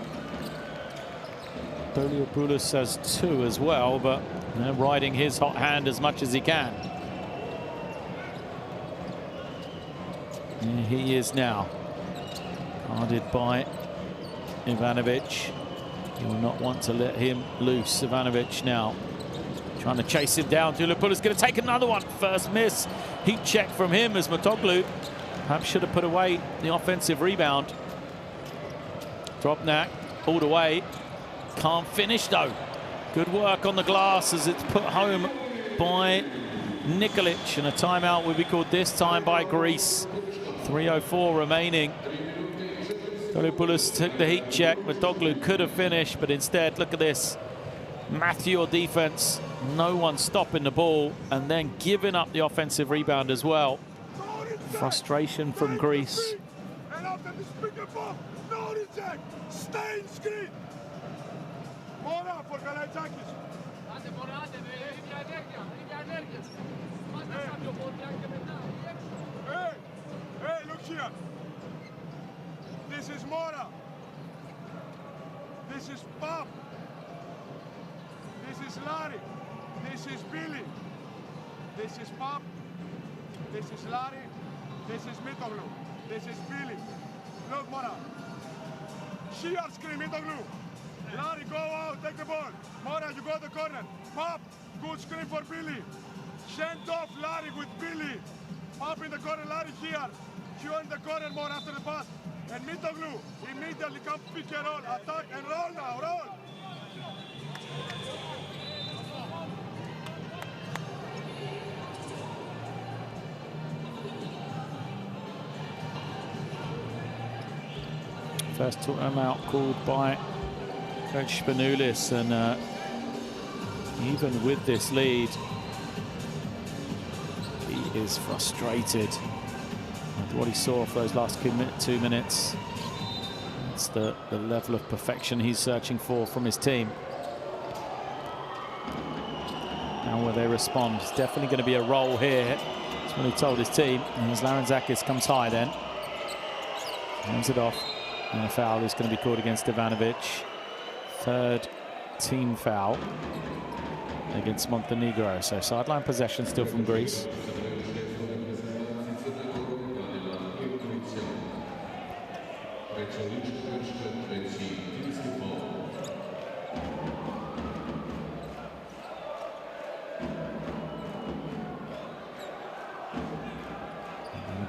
Doliopoulos has 2 as well, but they're riding his hot hand as much as he can. Here he is now. Guarded by Ivanovic. He will not want to let him loose. Ivanovic now trying to chase him down. Doliopoulos going to take another one. First miss. Heat check from him as Motoglu perhaps should have put away the offensive rebound. Drobnjak all the way. Can't finish though. Good work on the glass as it's put home by Nikolic, and a timeout will be called this time by Greece. 3:04 remaining. Doliopoulos took the heat check. Motoglu could have finished, but instead, look at this. Matthew defense. No one stopping the ball and then giving up the offensive rebound as well. Frustration from Greece. And after the speaker ball, no reject. Stay in screen. Mora for Kaliazakis. Hey, look here. This is Mora. This is Pop. This is Larry. This is Billy. This is Pop. This is Larry. This is Mitoglu. This is Billy. Look, Mora. Sheer screen, Mitoglu. Larry, go out, take the ball. Mora, you go to the corner. Pop, good screen for Billy. Send off Larry with Billy. Pop in the corner, Larry here. You in the corner more after the pass. And Mitoglu immediately come pick and roll. Attack and roll now, roll. First timeout called by Coach Spanoulis, and even with this lead, he is frustrated with what he saw for those last 2 minutes. It's the level of perfection he's searching for from his team. How will they respond? It's definitely going to be a roll here. That's what he told his team. And as Larentzakis comes high then. Hands it off. And a foul is going to be called against Ivanovic. Third team foul against Montenegro. So sideline possession still from Greece.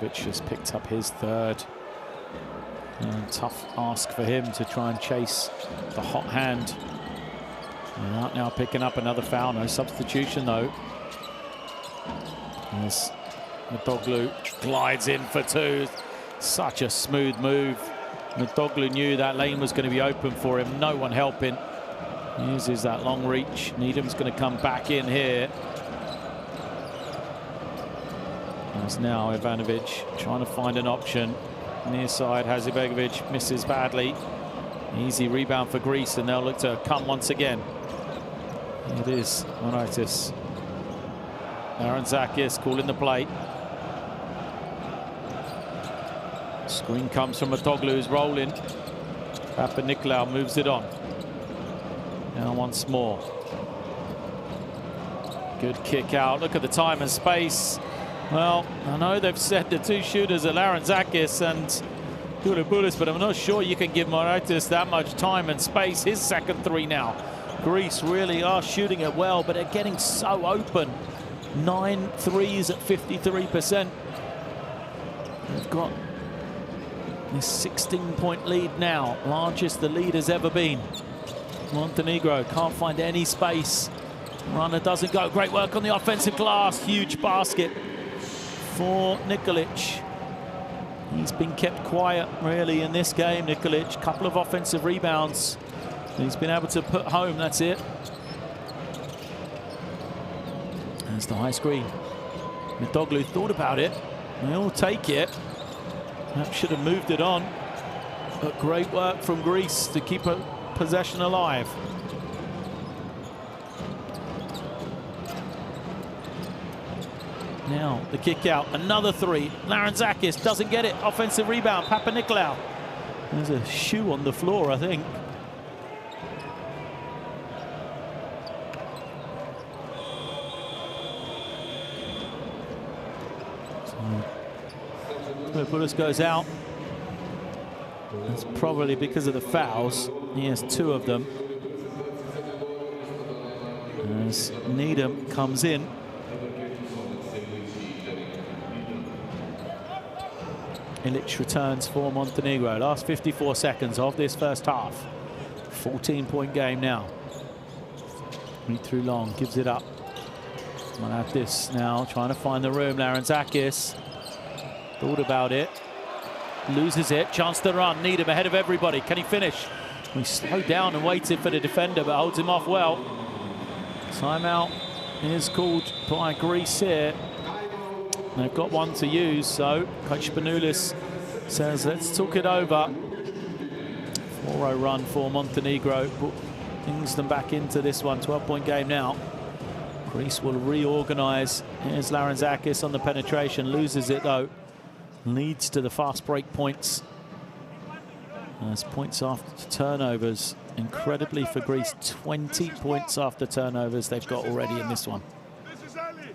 Ivanovic has picked up his third. Tough ask for him to try and chase the hot hand. And now picking up another foul. No substitution though. As Metoglou glides in for two. Such a smooth move. Metoglou knew that lane was going to be open for him. No one helping. Uses that long reach. Needham's going to come back in here. As now Ivanovic trying to find an option. Near side, Hazibegovic misses badly. Easy rebound for Greece, and they'll look to come once again. It is Moraitis. Larentzakis calling the play. Screen comes from Metoglou, who's rolling. Papanikolaou moves it on. Now once more. Good kick out. Look at the time and space. Well, I know they've said the two shooters are Larentzakis and Koulopoulos, but I'm not sure you can give Moraitis that much time and space. His second three now. Greece really are shooting it well, but they're getting so open. 9 threes at 53%. They've got this 16-point lead now, largest the lead has ever been. Montenegro can't find any space. Runner doesn't go. Great work on the offensive glass. Huge basket for Nikolic. He's been kept quiet really in this game, Nikolic. Couple of offensive rebounds he's been able to put home, that's it. There's the high screen. Metoglou thought about it. They'll take it. Perhaps should have moved it on. But great work from Greece to keep a possession alive. Now the kick out, another three. Larentzakis doesn't get it. Offensive rebound, Papanikolaou. There's a shoe on the floor, I think. Koulopoulos goes out. That's probably because of the fouls. He has 2 of them. As Needham comes in. Ilic returns for Montenegro. Last 54 seconds of this first half. 14-point game now. Read through long, gives it up. Might have this now, trying to find the room. Larentzakis thought about it. Loses it, chance to run. Needham ahead of everybody. Can he finish? He slowed down and waited for the defender, but holds him off well. Timeout is called by Greece here. They've got one to use, so Coach Spanoulis says, let's talk it over. 4-0 run for Montenegro. Brings them back into this one. 12-point game now. Greece will reorganize. Here's Larentzakis on the penetration. Loses it, though. Leads to the fast break points. As points after turnovers. Incredibly for Greece, 20 points after turnovers they've got already in this one. This is Ali.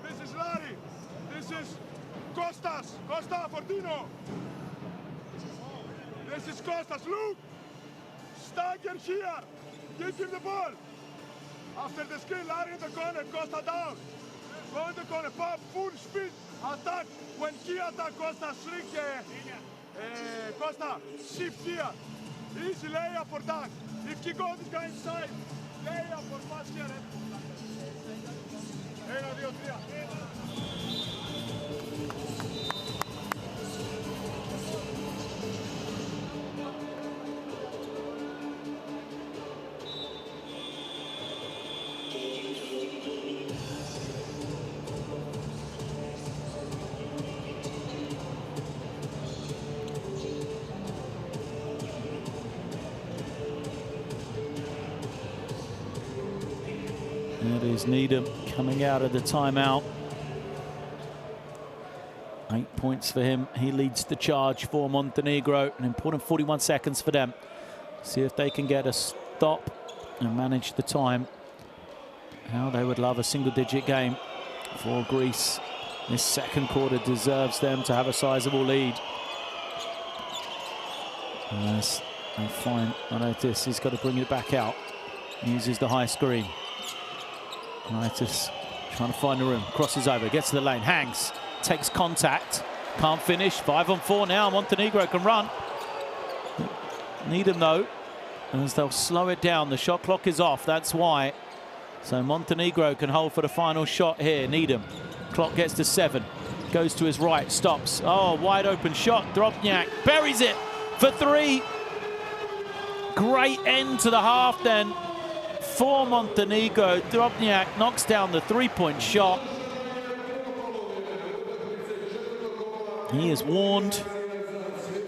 This is Larry. This is Kostas. Costa Fortino. This is Kostas. Look. Stagger here. Give him the ball. After the screen, Larry in the corner. Costa down. Go in the corner. Pop. Full speed. Attack. When he attack, Costa shrink. Costa shift here. Easy layup for that. If he goes this guy inside, layup for pass here. 1, 2, 3. That is Needham coming out of the timeout. 8 points for him. He leads the charge for Montenegro. An important 41 seconds for them. See if they can get a stop and manage the time. How they would love a single-digit game for Greece. This second quarter deserves them to have a sizable lead. As they find Anaitis, he's got to bring it back out. He uses the high screen. Anaitis trying to find the room, crosses over, gets to the lane, hangs, takes contact, can't finish. 5 on 4 now. Montenegro can run. Needham though, as they'll slow it down. The shot clock is off, that's why. So Montenegro can hold for the final shot here. Needham, clock gets to 7, goes to his right, stops. Oh, wide open shot. Drobnjak buries it for 3. Great end to the half then for Montenegro. Drobnjak knocks down the 3-point shot. He is warned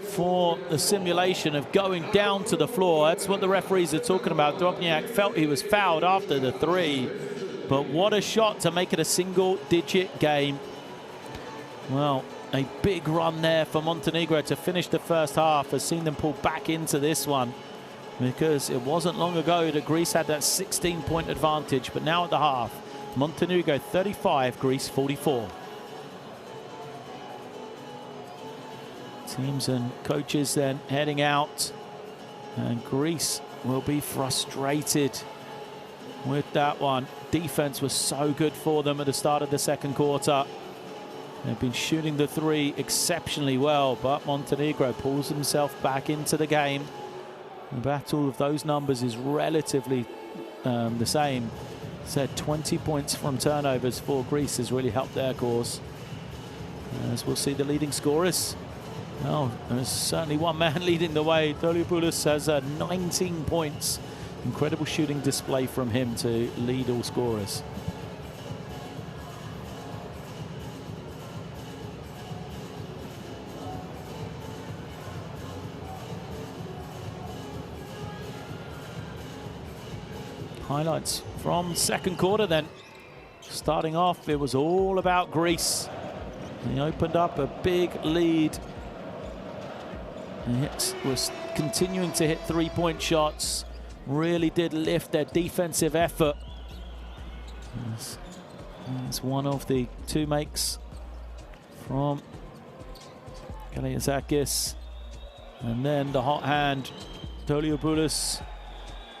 for the simulation of going down to the floor. That's what the referees are talking about. Drobnjak felt he was fouled after the 3, but what a shot to make it a single-digit game. Well, a big run there for Montenegro to finish the first half. Has seen them pull back into this one, because it wasn't long ago that Greece had that 16-point advantage, but now at the half, Montenegro 35, Greece 44. Teams and coaches then heading out, and Greece will be frustrated with that one. Defense was so good for them at the start of the second quarter. They've been shooting the 3 exceptionally well, but Montenegro pulls himself back into the game. The battle of those numbers is relatively the same. Said 20 points from turnovers for Greece has really helped their cause. As we'll see the leading scorers. Oh, there's certainly one man leading the way. Doliopoulos has 19 points. Incredible shooting display from him to lead all scorers. Highlights from second quarter then. Starting off, it was all about Greece. They opened up a big lead. It was continuing to hit 3-point shots. Really did lift their defensive effort. It's one of the 2 makes from Kalaitzakis. And then the hot hand, Doliopoulos,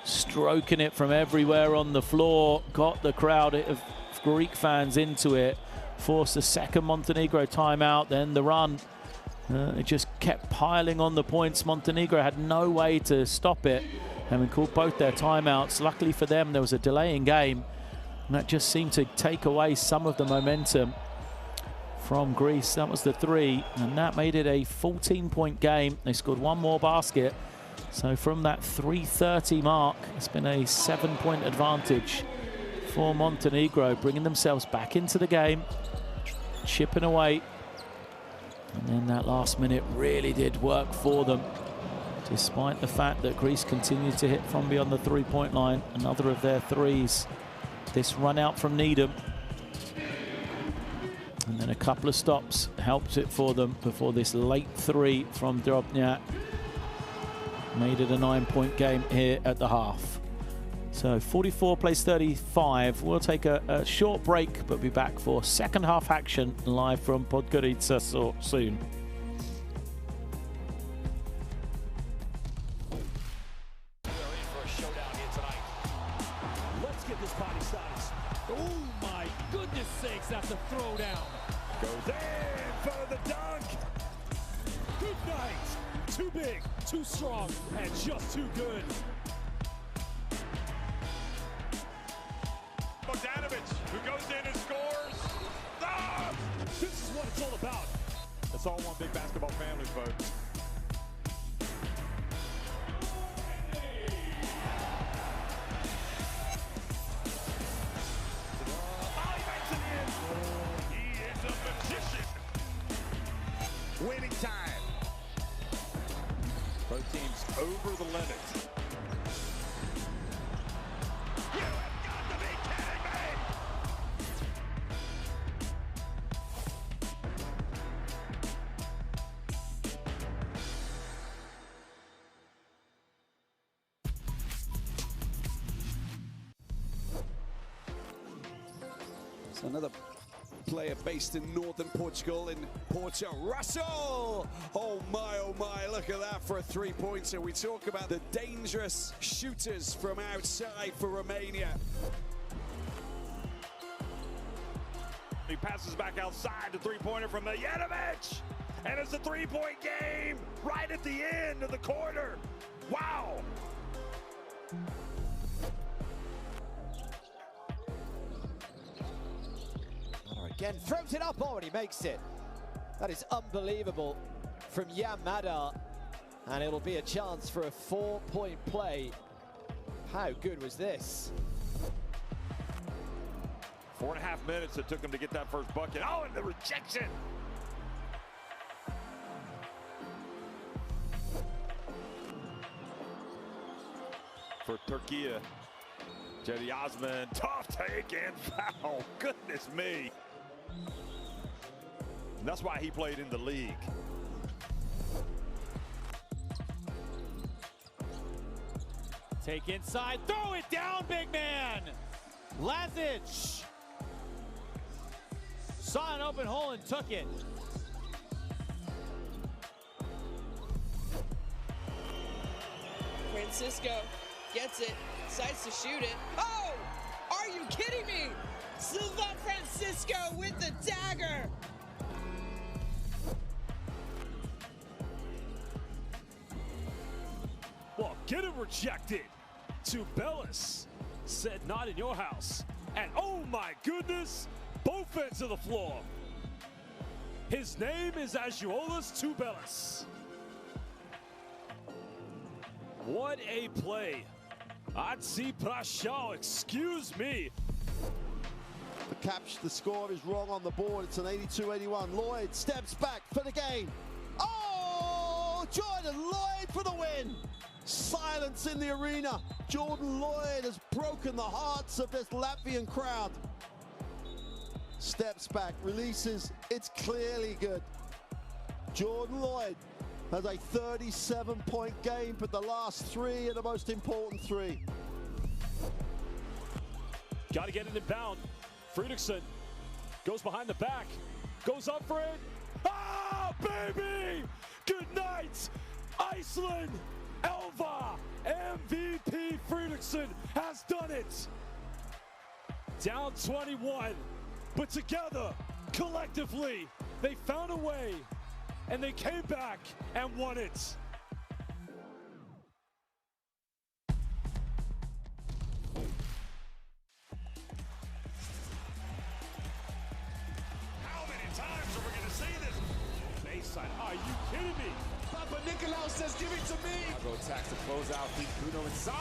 stroking it from everywhere on the floor. Got the crowd of Greek fans into it. Forced the second Montenegro timeout, then the run. It just kept piling on the points. Montenegro had no way to stop it, having called both their timeouts. Luckily for them, there was a delay in game, and that just seemed to take away some of the momentum from Greece. That was the 3, and that made it a 14-point game. They scored 1 more basket. So from that 3:30 mark, it's been a 7-point advantage for Montenegro, bringing themselves back into the game, chipping away. And then that last minute really did work for them, despite the fact that Greece continued to hit from beyond the 3-point line. Another of their 3s. This run out from Needham. And then a couple of stops helped it for them before this late 3 from Drobnjak made it a 9-point game here at the half. So 44 plays 35. We'll take a short break, but be back for second half action live from Podgorica soon. Let's get this party started. Oh my goodness sakes, that's a throwdown. Goes in for the dunk. Good night. Too big, too strong, and just too good. Who goes in and scores. Ah! This is what it's all about. It's all one big basketball family, folks. He makes it in. He is a magician. Winning time. Both teams over the limit. You have got to be kidding me! So another player based in northern Portugal, in Porto, Russell! Oh my, look at that for a three-pointer. We talk about the dangerous shooters from outside for Romania. He passes back outside, the three-pointer from Mijatovic! And it's a three-point game right at the end of the quarter. Wow! Again, throws it up, already makes it. That is unbelievable from Yamada. And it'll be a chance for a 4-point play. How good was this? 4.5 minutes it took him to get that first bucket. Oh, and the rejection! For Turkey, Cedi Osman, tough take and foul. Goodness me. And that's why he played in the league. Take inside, throw it down, big man. Lazic saw an open hole and took it. Francisco gets it, decides to shoot it. Oh! Are you kidding me? Silva Francisco with the dagger! Well, get it rejected. To Bellis. Said not in your house. And oh my goodness, both ends of the floor. His name is Agiolus Tubelis. What a play. Atsi Prashal, excuse me. The score is wrong on the board. It's an 82-81. Lloyd steps back for the game. Oh, Jordan Lloyd for the win. Silence in the arena. Jordan Lloyd has broken the hearts of this Latvian crowd. Steps back, releases. It's clearly good. Jordan Lloyd has a 37-point game, but the last three are the most important three. Got to get it in bound. Fredriksson goes behind the back, goes up for it. Ah, baby! Good night, Iceland! Elva, MVP Fredriksson has done it. Down 21, but together, collectively, they found a way, and they came back and won it. How many times are we going to see this? Baseline, are you kidding me? Papa Nicolau says, give it to me. Chicago attacks to close out. Deep Bruno inside.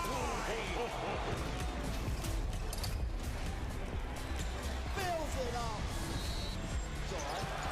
Fills it up. It's all right.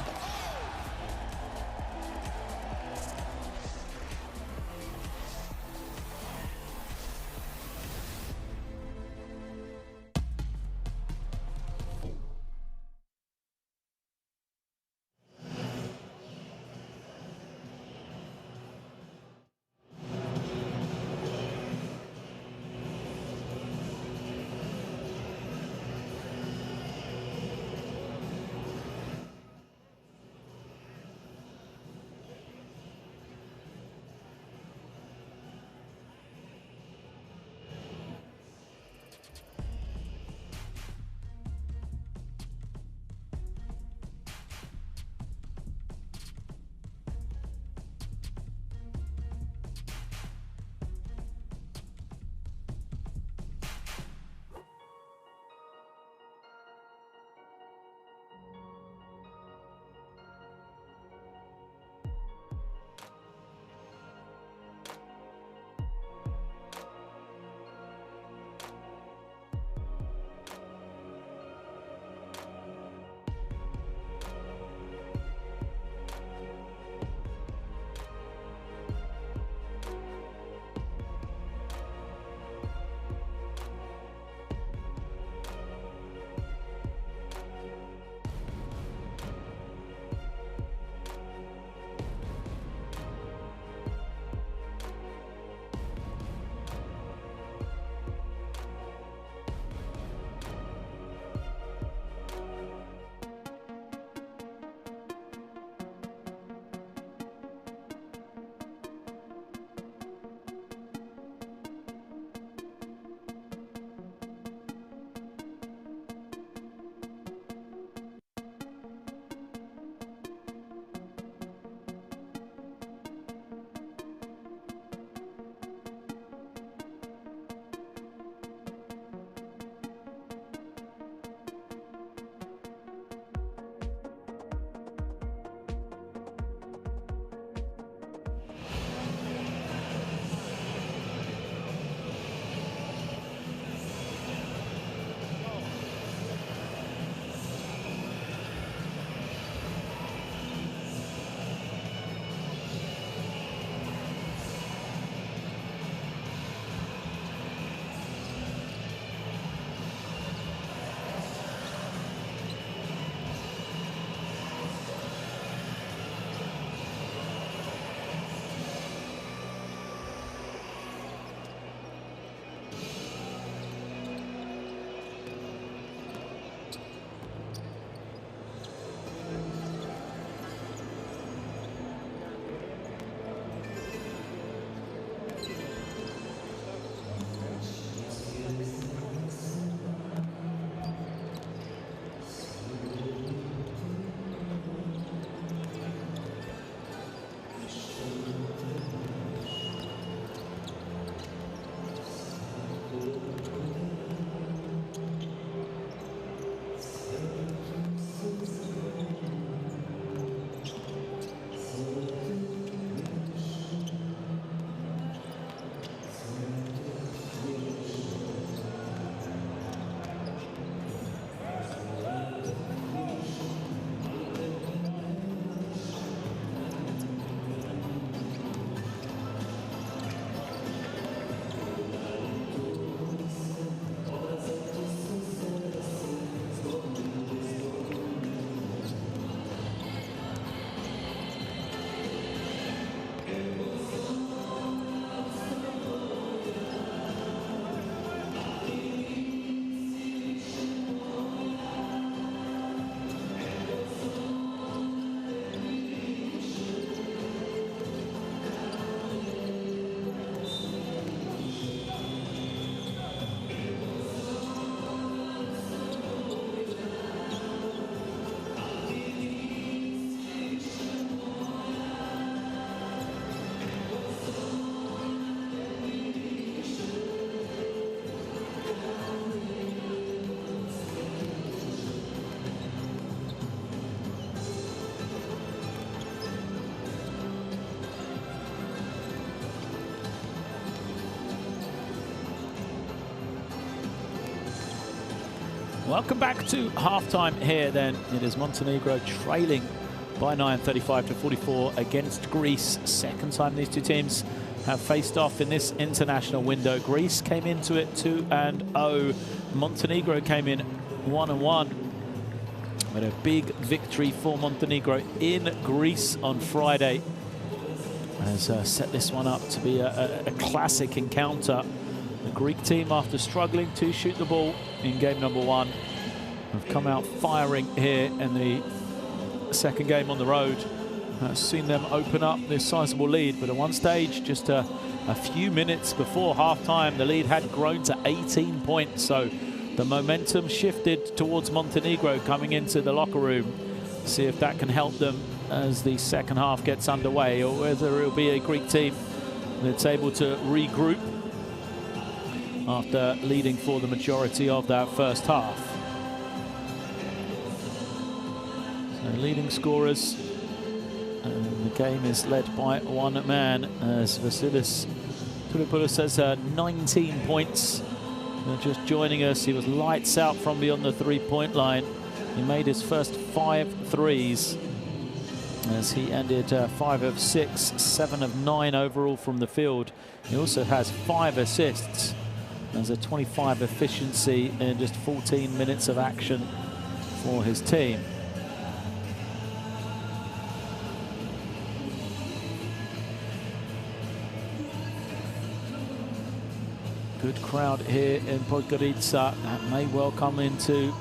Welcome back to halftime here then. It is Montenegro trailing by 9, 35-44 against Greece. Second time these two teams have faced off in this international window. Greece came into it 2-0. Montenegro came in 1-1. But a big victory for Montenegro in Greece on Friday has set this one up to be a classic encounter. The Greek team, after struggling to shoot the ball in game number 1, have come out firing here in the second game on the road. Seen them open up this sizable lead, but at one stage, just a few minutes before half-time, the lead had grown to 18 points. So the momentum shifted towards Montenegro coming into the locker room. See if that can help them as the second half gets underway, or whether it'll be a Greek team that's able to regroup after leading for the majority of that first half. So leading scorers, and the game is led by one man as Vasilis Toulopoulos has 19 points. Just joining us, he was lights out from beyond the three-point line. He made his first 5 threes as he ended 5 of 6, 7 of 9 overall from the field. He also has 5 assists. There's a 25 efficiency in just 14 minutes of action for his team. Good crowd here in Podgorica. That may well come into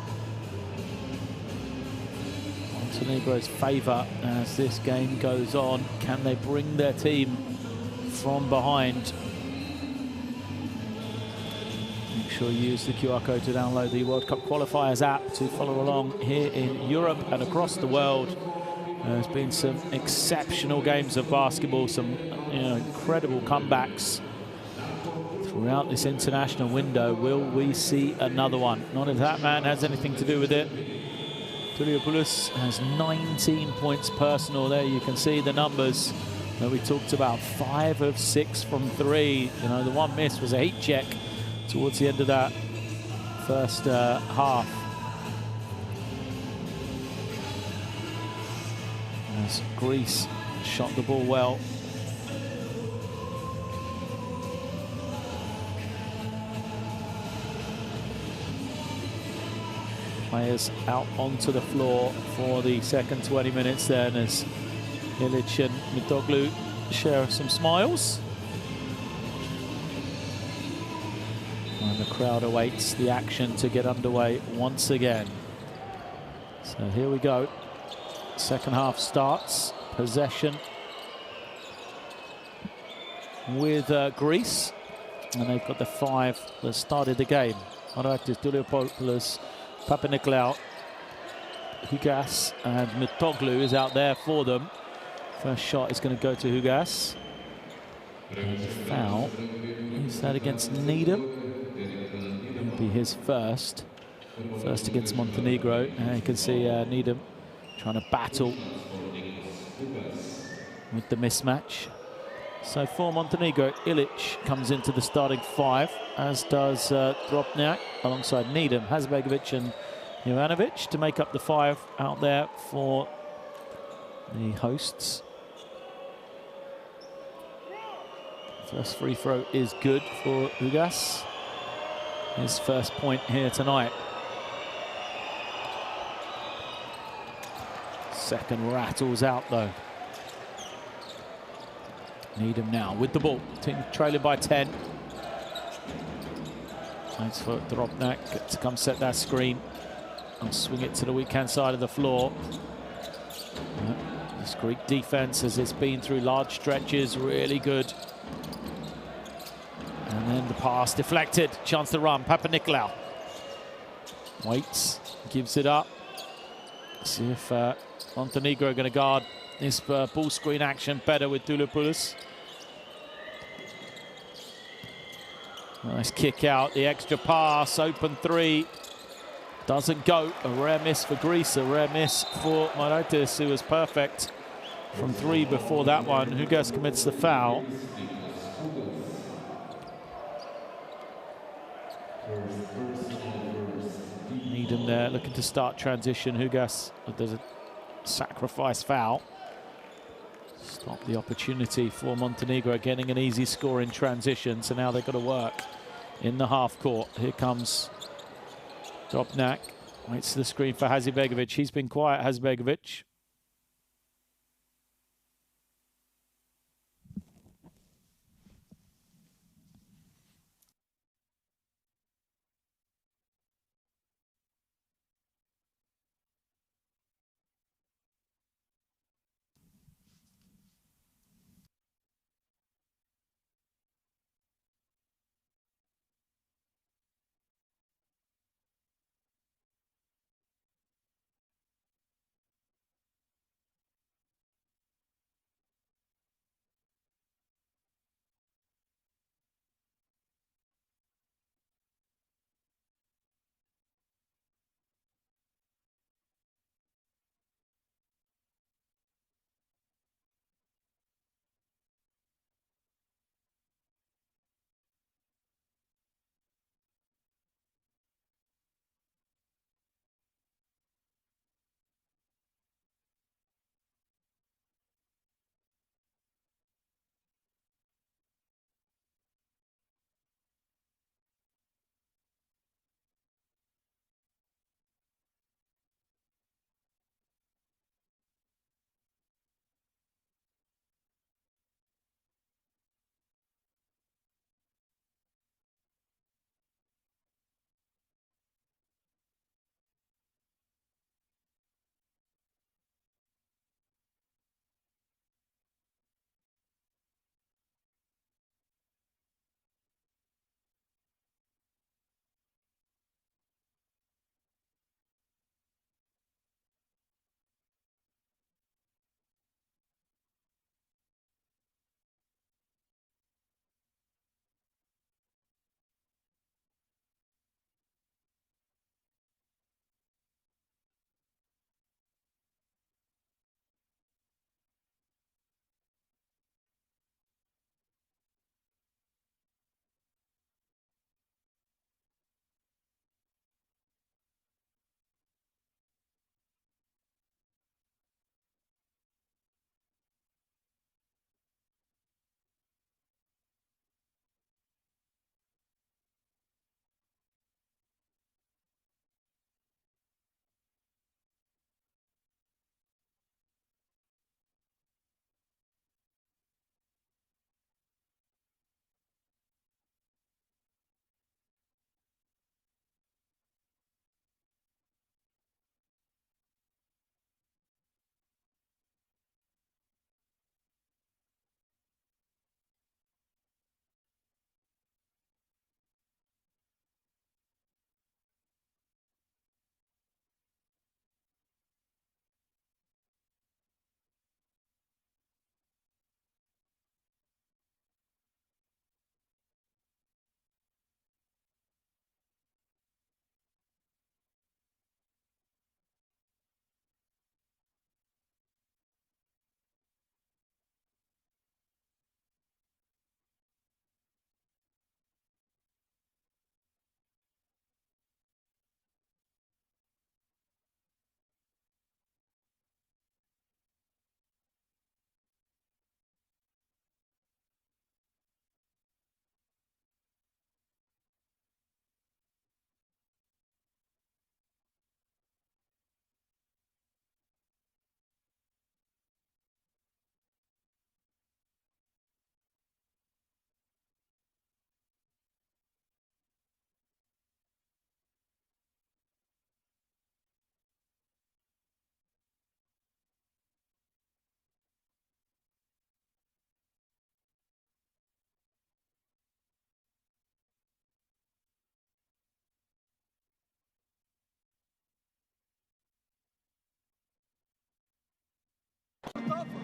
Montenegro's favour as this game goes on. Can they bring their team from behind? Make sure you use the QR code to download the World Cup Qualifiers app to follow along here in Europe and across the world. There's been some exceptional games of basketball, some incredible comebacks throughout this international window. Will we see another one? Not if that man has anything to do with it. Toulopoulos has 19 points personal. There you can see the numbers that we talked about. 5 of 6 from 3. You know, the one miss was a heat check towards the end of that first half. As Greece shot the ball well. Players out onto the floor for the second 20 minutes then, as Ilic and Mitoglu share some smiles. And the crowd awaits the action to get underway once again. So here we go. Second half starts. Possession with Greece. And they've got the 5 that started the game. Maraitis, Toulopoulos, Papanikolaou, Hugas, and Mitoglu is out there for them. First shot is going to go to Hugas. And the foul, is that against Needham? It'll be his first against Montenegro. And you can see Needham trying to battle with the mismatch. So for Montenegro, Ilic comes into the starting 5, as does Drobnjak alongside Needham, Hasanbegovic and Jovanovic to make up the 5 out there for the hosts. First free throw is good for Hugas. His first point here tonight. Second rattles out though. Needham now with the ball. Team trailing by 10. Thanks for Drobnjak to come set that screen and swing it to the weak hand side of the floor. This Greek defense, as it's been through large stretches, really good. And then the pass deflected. Chance to run. Papanikolaou waits, gives it up. See if Montenegro are going to guard this ball screen action better with Toulopoulos. Nice kick out, the extra pass, open 3. Doesn't go. A rare miss for Greece, a rare miss for Maraitis, who was perfect from 3 before that one. Hugas commits the foul. Needham there looking to start transition. Hugas, there's a sacrifice foul. Stop the opportunity for Montenegro getting an easy score in transition. So now they've got to work in the half court. Here comes Drobnak. Waits to the screen for Hazibegovic. He's been quiet, Hazibegovic.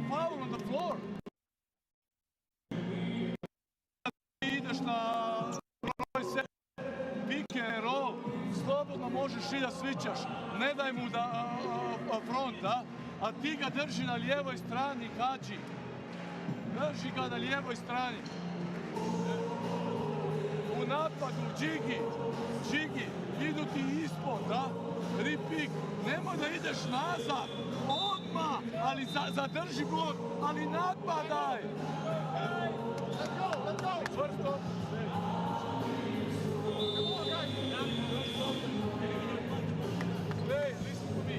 Foul on the floor. Ideš na broj 7, pick and roll, slobodno možeš i da svičaš, ne daj mu da front, a ti ga drži na lijevoj strani, Hadži. Drži ga na lijevoj strani. U napadu, Džigi, idu ti ispod, ideš nazad, odmah, ali zadrži blok, ali napadaj. Čvrsto. Play, listen to me.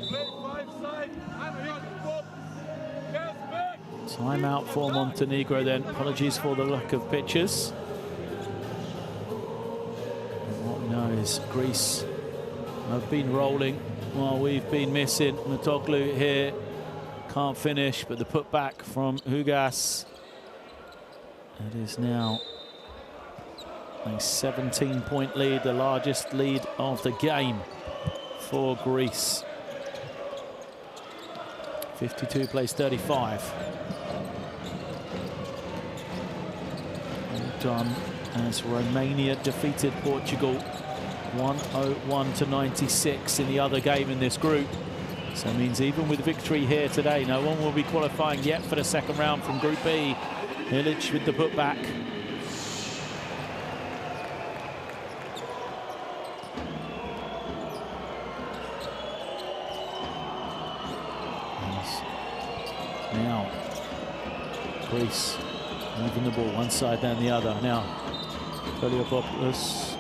Play 5 side, top. Yes, back. Timeout for Montenegro then. Apologies for the lack of pictures. What we know is Greece have been rolling while we've been missing. Mutoglu here can't finish, but the putback from Hugas. It is now a 17-point lead, the largest lead of the game for Greece. 52 plays 35. All done as Romania defeated Portugal 101-96 in the other game in this group. So it means even with victory here today, no one will be qualifying yet for the second round from Group B. Ilic with the putback. Now, Greece moving the ball one side then the other. Now, Poliopoulos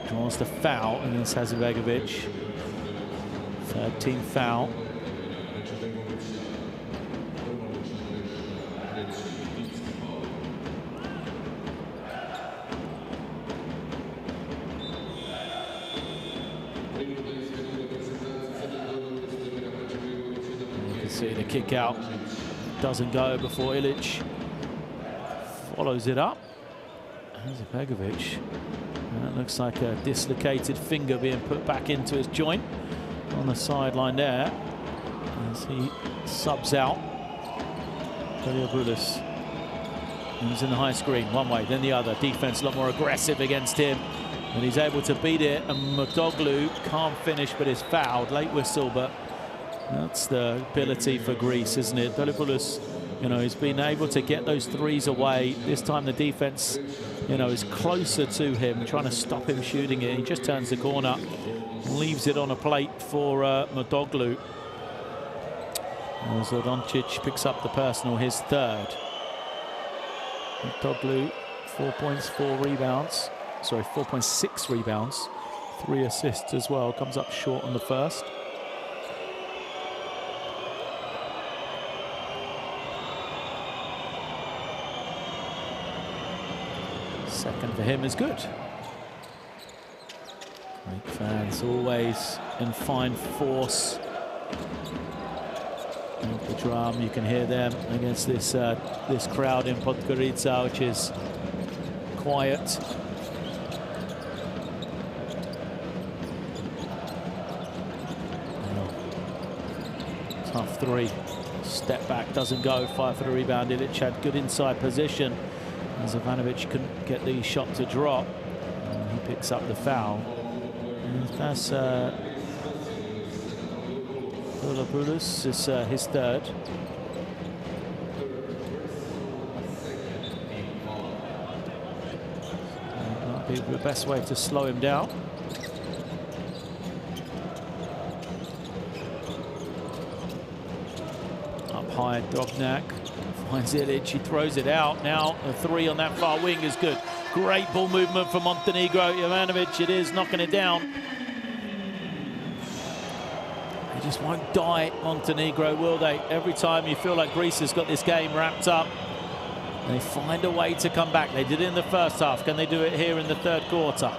draws the foul against Hazibegovic. Third team foul. You can see the kick out doesn't go before Ilic follows it up. Hazibegovic. That looks like a dislocated finger being put back into his joint on the sideline there as he subs out. Poliopoulos. He's in the high screen one way, then the other. Defense a lot more aggressive against him, and he's able to beat it. And Mutoglu can't finish, but is fouled. Late whistle, but that's the ability for Greece, isn't it? Poliopoulos, you know, he's been able to get those threes away. This time the defense, you know, is closer to him, trying to stop him shooting it. He just turns the corner, leaves it on a plate for Mutoglu. Doncic picks up the personal, his third. Mutoglu, 4 points, 4 rebounds. Sorry, 4.6 rebounds, 3 assists as well. Comes up short on the first. Second for him is good. Great fans always in fine force. And the drum, you can hear them against this this crowd in Podgorica, which is quiet. Tough three. Step back doesn't go. 5 for the rebound. Ilic had good inside position. Ivanovic couldn't get the shot to drop. And he picks up the foul. And that's Poliopoulos is his third. Might be the best way to slow him down. Up high, Drobnak finds Ilic, he throws it out. Now a 3 on that far wing is good. Great ball movement from Montenegro. Jovanovic, it is knocking it down. They just won't die, Montenegro, will they? Every time you feel like Greece has got this game wrapped up, they find a way to come back. They did it in the first half. Can they do it here in the third quarter?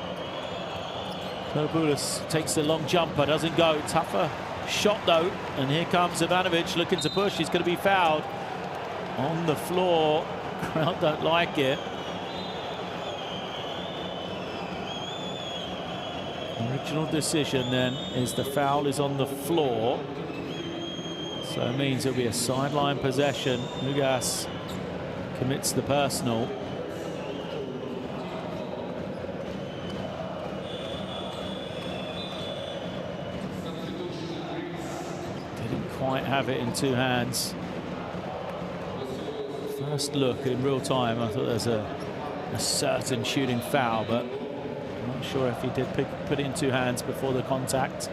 Poliopoulos takes the long jumper, doesn't go. Tougher shot though, and here comes Ivanovic looking to push. He's going to be fouled on the floor. Crowd don't like it. Original decision then is the foul is on the floor, so it means it'll be a sideline possession. Hugas commits the personal. Didn't quite have it in 2 hands. First look in real time, I thought there's a certain shooting foul, but I'm not sure if he did put it in 2 hands before the contact. So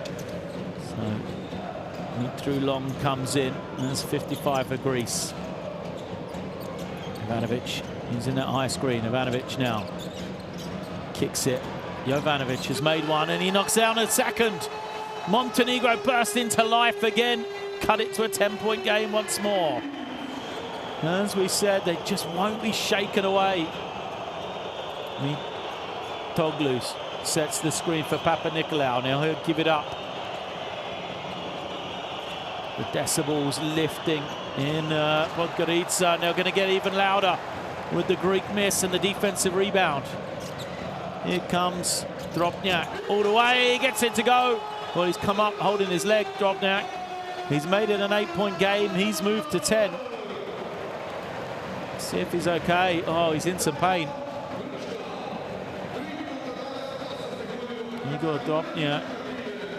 Mitru Long comes in, and that's 55 for Greece. Ivanovic using that high screen. Ivanovic now kicks it. Jovanovic has made one, and he knocks down a second. Montenegro burst into life again, cut it to a 10-point game once more. As we said, they just won't be shaken away. Toglus sets the screen for Papanikolaou. Now he'll give it up. The decibels lifting in Podgorica. They're going to get even louder with the Greek miss and the defensive rebound. Here comes Drobnjak all the way. He gets it to go. Well, he's come up holding his leg, Drobnjak. He's made it an 8-point game. He's moved to 10. Let's see if he's okay. Oh, he's in some pain. Igor Drobnjak.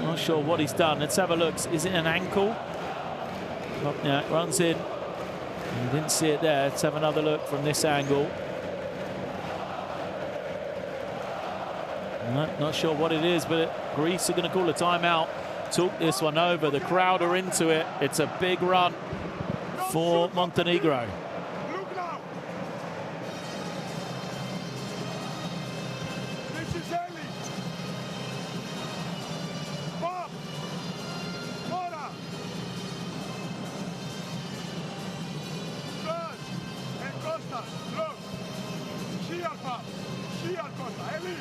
Not sure what he's done. Let's have a look. Is it an ankle? Drobnjak runs in. You didn't see it there. Let's have another look from this angle. No, not sure what it is, but Greece are going to call a timeout. Talk this one over. The crowd are into it. It's a big run for Montenegro. Look now. This is Eli. Bob. Mora. Bird. And Costa. Look. Sheer Bob. Sheer Costa. Eli.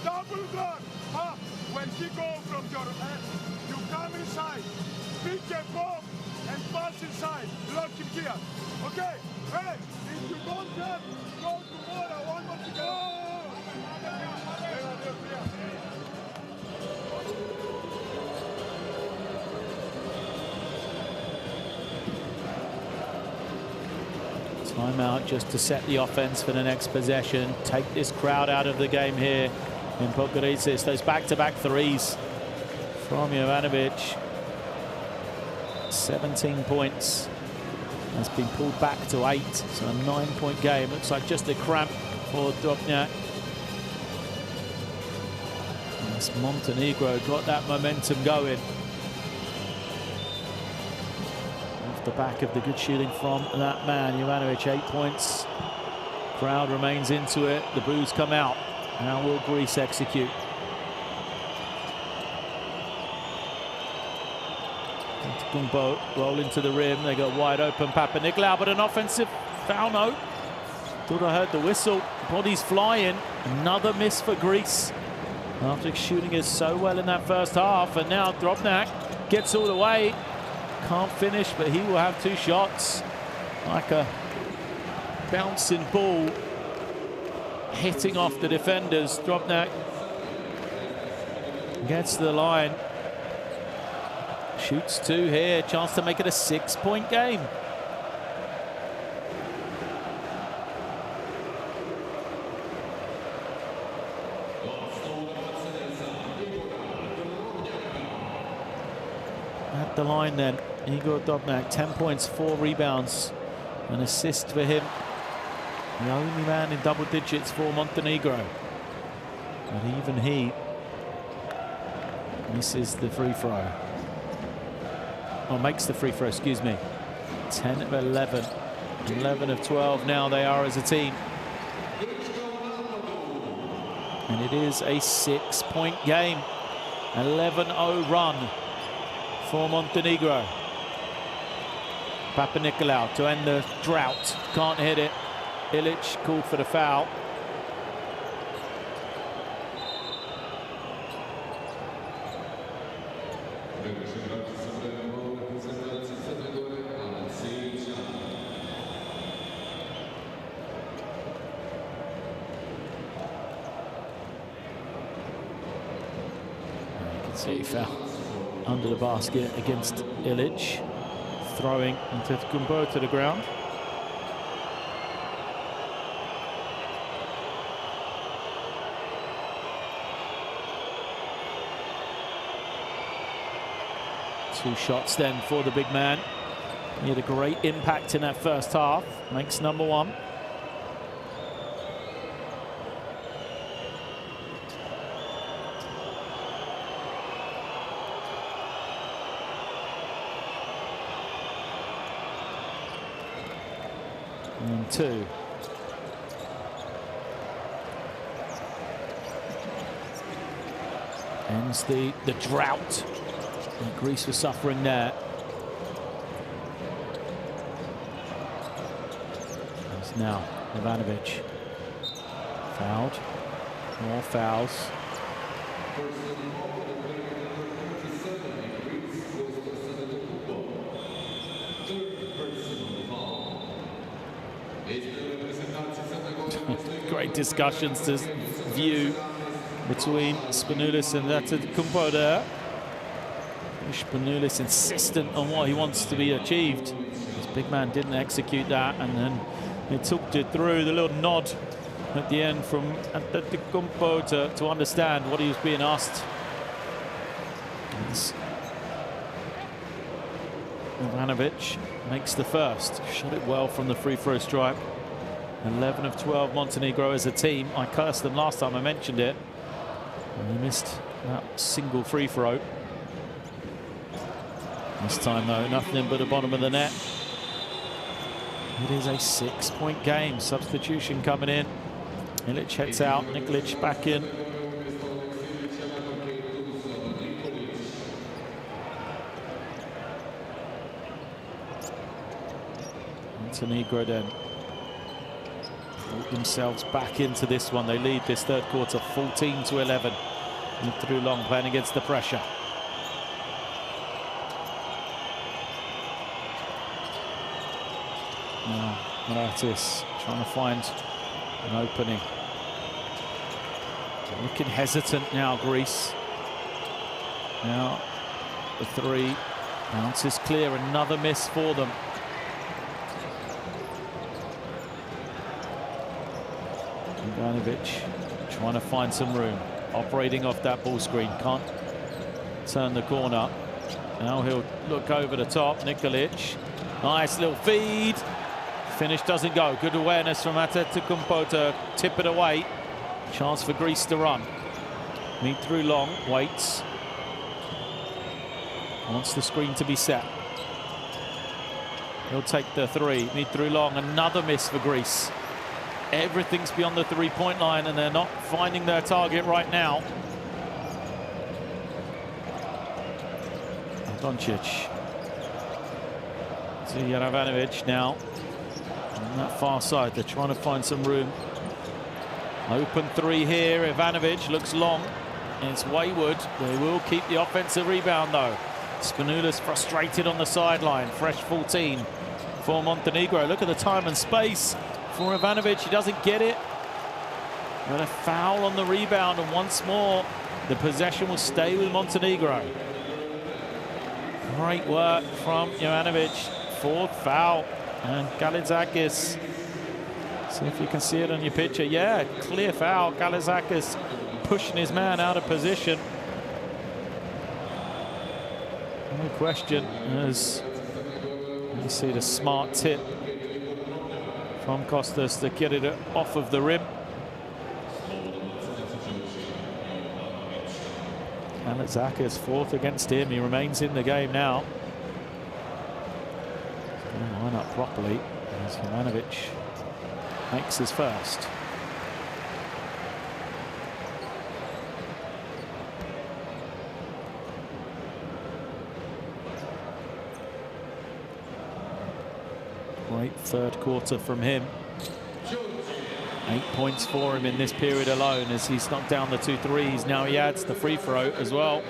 Double guard. Bob. When she goes from your hand, you come inside. Pick a bomb and pass inside. Lock him here. Okay? Hey, if you don't have, go to Mora. One more to go. Timeout just to set the offense for the next possession. Take this crowd out of the game here in Podgorica. Those back-to-back threes from Jovanovic. 17 points. Has been pulled back to 8. So a 9-point game. Looks like just a cramp for Drobnjak. As Montenegro got that momentum going. Off the back of the good shooting from that man, Jovanovic, 8 points. Crowd remains into it. The boos come out. How will Greece execute? Gumbo roll into the rim. They got wide open Papanikolaou, but an offensive foul. No. Thought I heard the whistle. Bodies flying. Another miss for Greece after shooting it so well in that first half. And now Drobnjak gets all the way. Can't finish, but he will have 2 shots. Like a bouncing ball. Hitting off the defenders. Drobnjak gets to the line. Shoots 2 here. Chance to make it a 6-point game. At the line then, Igor Drobnjak, 10 points, 4 rebounds, an assist for him. The only man in double digits for Montenegro. But even he misses the free throw. Or makes the free throw, excuse me. 10 of 11. 11 of 12 now they are as a team. And it is a 6-point game. 11-0 run for Montenegro. Papanikolaou to end the drought. Can't hit it. Ilic called for the foul. You can see he fell under the basket against Ilic, throwing Antetokounmpo to the ground. Two shots then for the big man. He had a great impact in that first half. Makes number 1. And 2. Ends the drought. And Greece was suffering there. There's now Ivanovic. Fouled. More fouls. Great discussions to view between Spanoulis and Antetokounmpo there. Spanoulis insistent on what he wants to be achieved. This big man didn't execute that, and then he took it through. The little nod at the end from Antetokounmpo to understand what he was being asked. Ivanovic makes the first. Shot it well from the free throw stripe. 11 of 12 Montenegro as a team. I cursed them last time I mentioned it. And they missed that single free throw. This time though, nothing but the bottom of the net. It is a 6-point game. Substitution coming in. Ilic heads out, Nikolic back in. Montenegro then brought themselves back into this one. They lead this third quarter 14-11. And through long, playing against the pressure. Now Maratis trying to find an opening. Looking hesitant now, Greece. Now the 3 bounces clear, another miss for them. Ivanovic trying to find some room, operating off that ball screen, can't turn the corner. Now he'll look over the top, Nikolic. Nice little feed. Finish doesn't go. Good awareness from Antetokounmpo to tip it away. Chance for Greece to run. Meet through long, waits. Wants the screen to be set. He'll take the 3. Meet through long, another miss for Greece. Everything's beyond the 3-point line and they're not finding their target right now. Doncic. To Ivanovic now. On that far side, they're trying to find some room. Open 3 here. Ivanovic looks long. It's wayward. They will keep the offensive rebound though. Spanoulis frustrated on the sideline. Fresh 14 for Montenegro. Look at the time and space for Ivanovic. He doesn't get it. But a foul on the rebound, and once more the possession will stay with Montenegro. Great work from Ivanovic. 4th foul. And Galizakis, see if you can see it on your picture. Yeah, clear foul. Galizakis pushing his man out of position. No question, as you see the smart tip from Costas to get it off of the rim. Galizakis 4th against him. He remains in the game now. Line up properly as Ivanovic makes his first. Great third quarter from him. 8 points for him in this period alone as he's knocked down the 2 threes. Now he adds the free throw as well.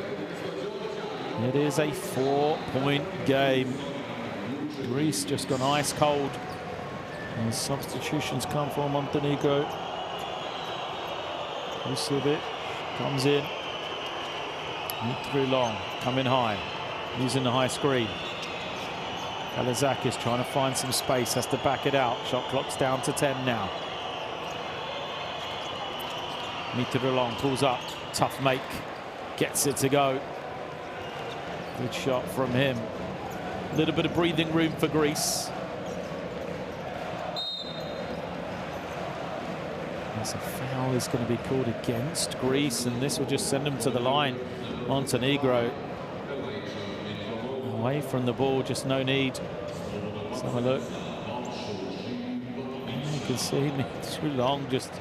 It is a 4-point game. Greece just gone ice cold. And substitutions come for Montenegro. Vucevic comes in. Meet through long, coming high, using the high screen. Galizakis trying to find some space, has to back it out. Shot clock's down to 10 now. Meet through long, pulls up, tough make, gets it to go. Good shot from him. A little bit of breathing room for Greece. As a foul is going to be called against Greece, and this will just send them to the line. Montenegro away from the ball, just no need. Let's have a look. can see too long, just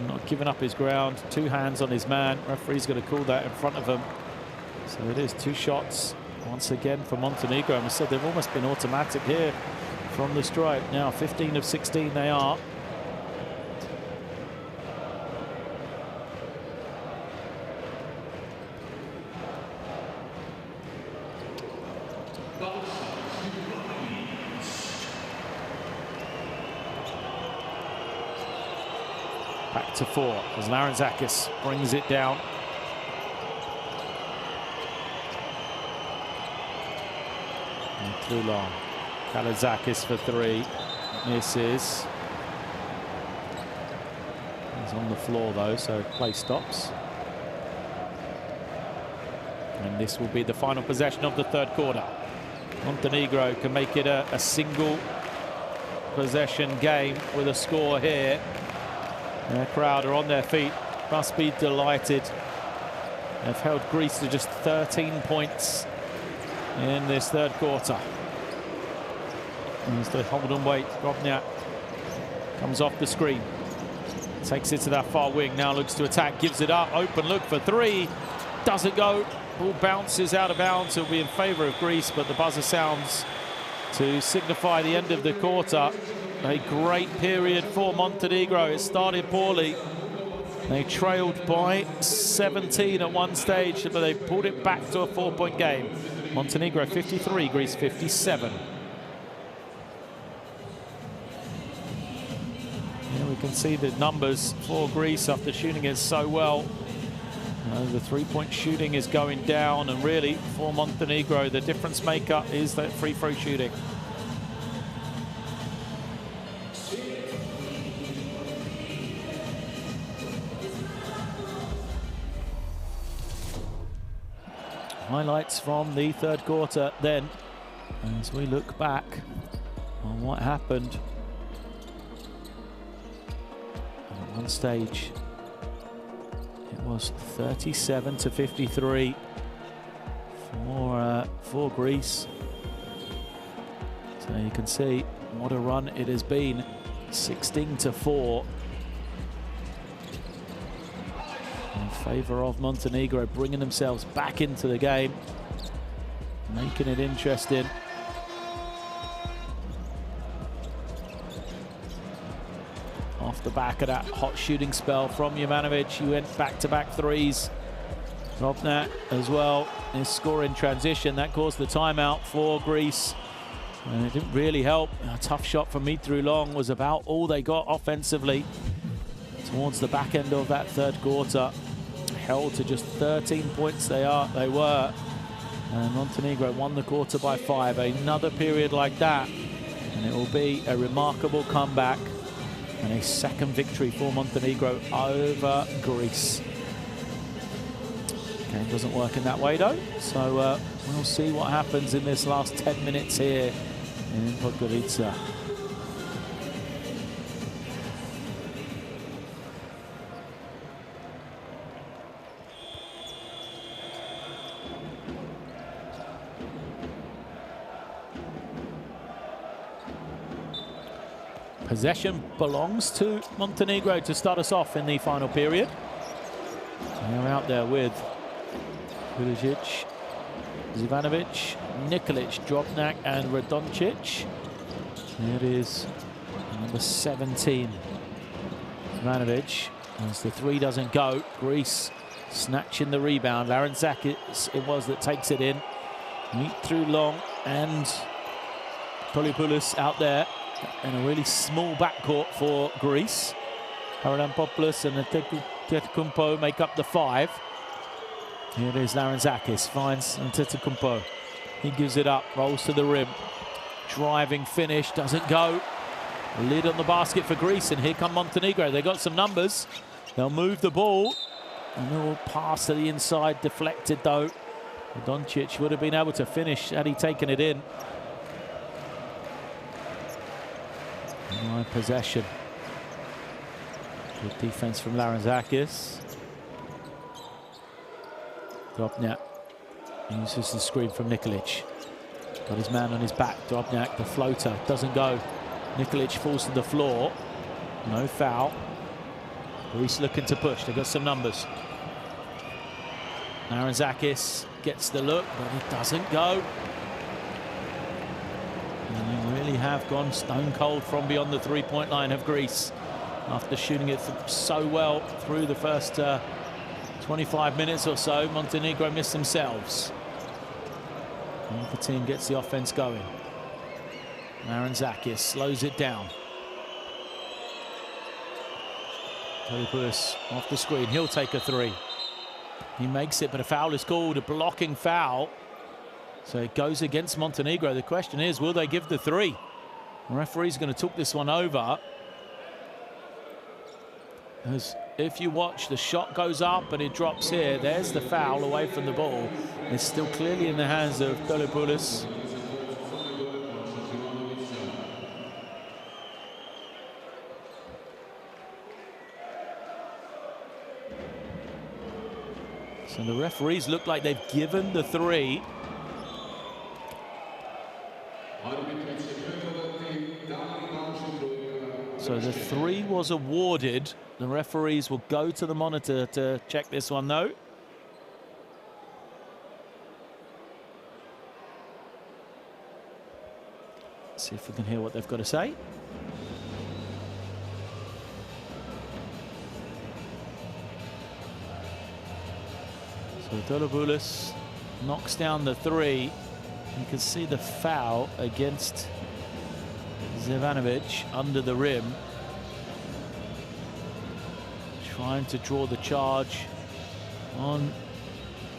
not giving up his ground. 2 hands on his man. Referee's going to call that in front of him. So it is 2 shots once again for Montenegro. And I said they've almost been automatic here from the stripe. Now 15 of 16 they are. Back to 4 as Larentzakis brings it down. And too long. Kalazakis for 3. Misses. He's on the floor though, so play stops. And this will be the final possession of the 3rd quarter. Montenegro can make it a single possession game with a score here. The crowd are on their feet, must be delighted. They've held Greece to just 13 points in this 3rd quarter. As they hold and wait, Drobnjak comes off the screen. Takes it to that far wing, now looks to attack, gives it up, open look for 3. Doesn't go, ball bounces out of bounds. It'll be in favour of Greece, but the buzzer sounds to signify the end of the quarter. A great period for Montenegro. It started poorly. They trailed by 17 at one stage, but they pulled it back to a 4-point game. Montenegro 53, Greece 57. Here we can see the numbers for Greece after shooting it so well. The 3-point shooting is going down, and really for Montenegro the difference maker is that free throw shooting. Highlights from the 3rd quarter then, as we look back on what happened. And at one stage it was 37 to 53 for Greece. So you can see what a run it has been. 16 to 4 in favour of Montenegro, bringing themselves back into the game, making it interesting. Off the back of that hot shooting spell from Jovanovic, he went back-to-back 3s. Drobnjak as well is scoring transition. That caused the timeout for Greece, and it didn't really help. A tough shot from Mitru Long was about all they got offensively towards the back end of that 3rd quarter. Held to just 13 points they were. And Montenegro won the quarter by 5. Another period like that, and it will be a remarkable comeback and a 2nd victory for Montenegro over Greece. Game doesn't work in that way though, so we'll see what happens in this last 10 minutes here in Podgorica. Possession belongs to Montenegro to start us off in the final period. They're out there with Pulisic, Zivanovic, Nikolic, Drobnjak and Radoncic. It is number 17, Zivanovic, as the 3 doesn't go. Greece snatching the rebound. Larentzakis it was that takes it in. Mitru Long and Tolopoulos out there in a really small backcourt for Greece. Haralampopoulos and Antetokounmpo make up the 5. Here it is, Larentzakis finds Antetokounmpo. He gives it up, rolls to the rim. Driving finish, doesn't go. Lid on the basket for Greece, and here come Montenegro. They got some numbers. They'll move the ball. And a little pass to the inside, deflected though. Doncic would have been able to finish had he taken it in. Possession. Good defense from Larentzakis. Drobnjak uses the screen from Nikolic. Got his man on his back. Drobnjak, the floater, doesn't go. Nikolic falls to the floor. No foul. Greece looking to push. They've got some numbers. Narantzakis gets the look, but it doesn't go. And they really have gone stone cold from beyond the three-point line of Greece after shooting it so well through the first 25 minutes or so. Montenegro miss themselves. And the team gets the offense going. Narantzakis slows it down. Tolopoulos off the screen. He'll take a three. He makes it, but a foul is called, a blocking foul. So it goes against Montenegro. The question is, will they give the three? The referee's going to talk this one over. As if you watch, the shot goes up and it drops here. There's the foul away from the ball. It's still clearly in the hands of Tolopoulos. So the referees look like they've given the three. So the three was awarded. The referees will go to the monitor to check this one, though. Let's see if we can hear what they've got to say. So Tolopoulos knocks down the three. You can see the foul against Zivanovic under the rim. Trying to draw the charge on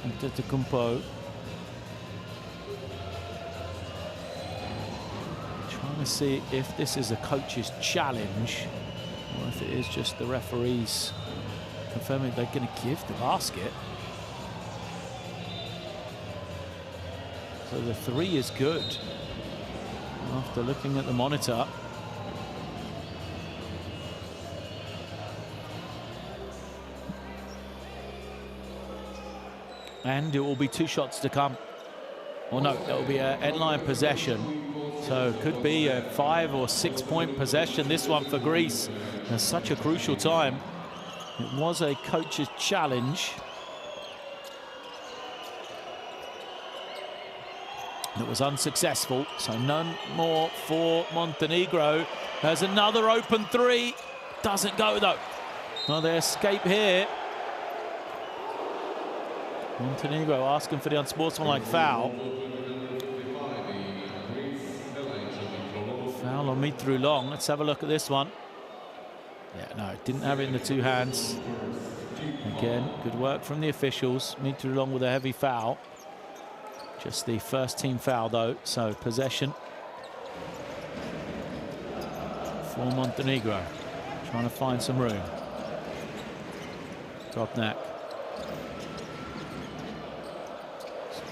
Antetokounmpo. Trying to see if this is a coach's challenge or if it is just the referees confirming they're going to give the basket. So the three is good. After looking at the monitor. And it will be two shots to come. Or no, it will be an end-line possession. So it could be a 5 or 6 point possession, this one for Greece. At such a crucial time. It was a coach's challenge. It was unsuccessful, so none more for Montenegro. There's another open three. Doesn't go, though. Well, they escape here. Montenegro asking for the unsportsmanlike foul. Foul on Mitru Long. Let's have a look at this one. Yeah, no, didn't have it in the two hands. Again, good work from the officials. Mitru Long with a heavy foul. Just the first team foul, though, so possession for Montenegro. Trying to find some room. Drobnak.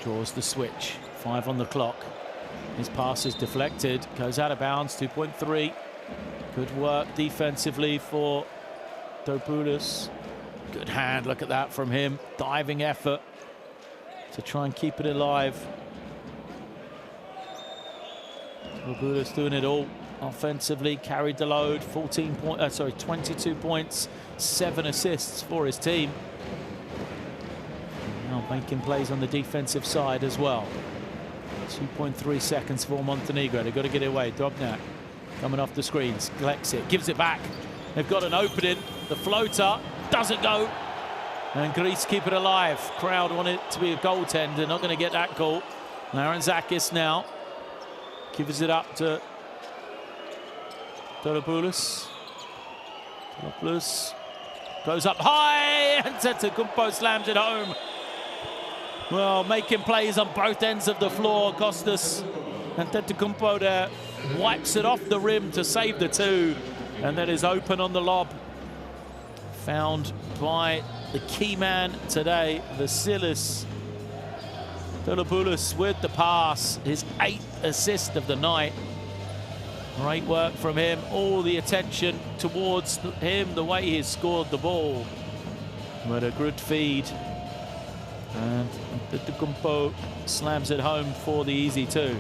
Draws the switch. 5 on the clock. His pass is deflected. Goes out of bounds. 2.3. Good work defensively for Tolopoulos. Good hand. Look at that from him. Diving effort to try and keep it alive. Tolopoulos doing it all offensively, carried the load. 22 points, 7 assists for his team. Now making plays on the defensive side as well. 2.3 seconds for Montenegro. They've got to get it away. Drobnak coming off the screens, collects it, gives it back. They've got an opening. The floater doesn't go. And Greece keep it alive. Crowd want it to be a goaltender. Not going to get that goal. Narantzakis now gives it up to Tolopoulos. Tolopoulos goes up high, and Antetokounmpo slams it home. Well, making plays on both ends of the floor. Kostas Antetokounmpo there wipes it off the rim to save the two, and that is open on the lob. Found by the key man today, Vasilis Tolopoulos with the pass, his 8th assist of the night. Great work from him, all the attention towards him, the way he scored the ball. But a good feed. And Antetokounmpo slams it home for the easy two.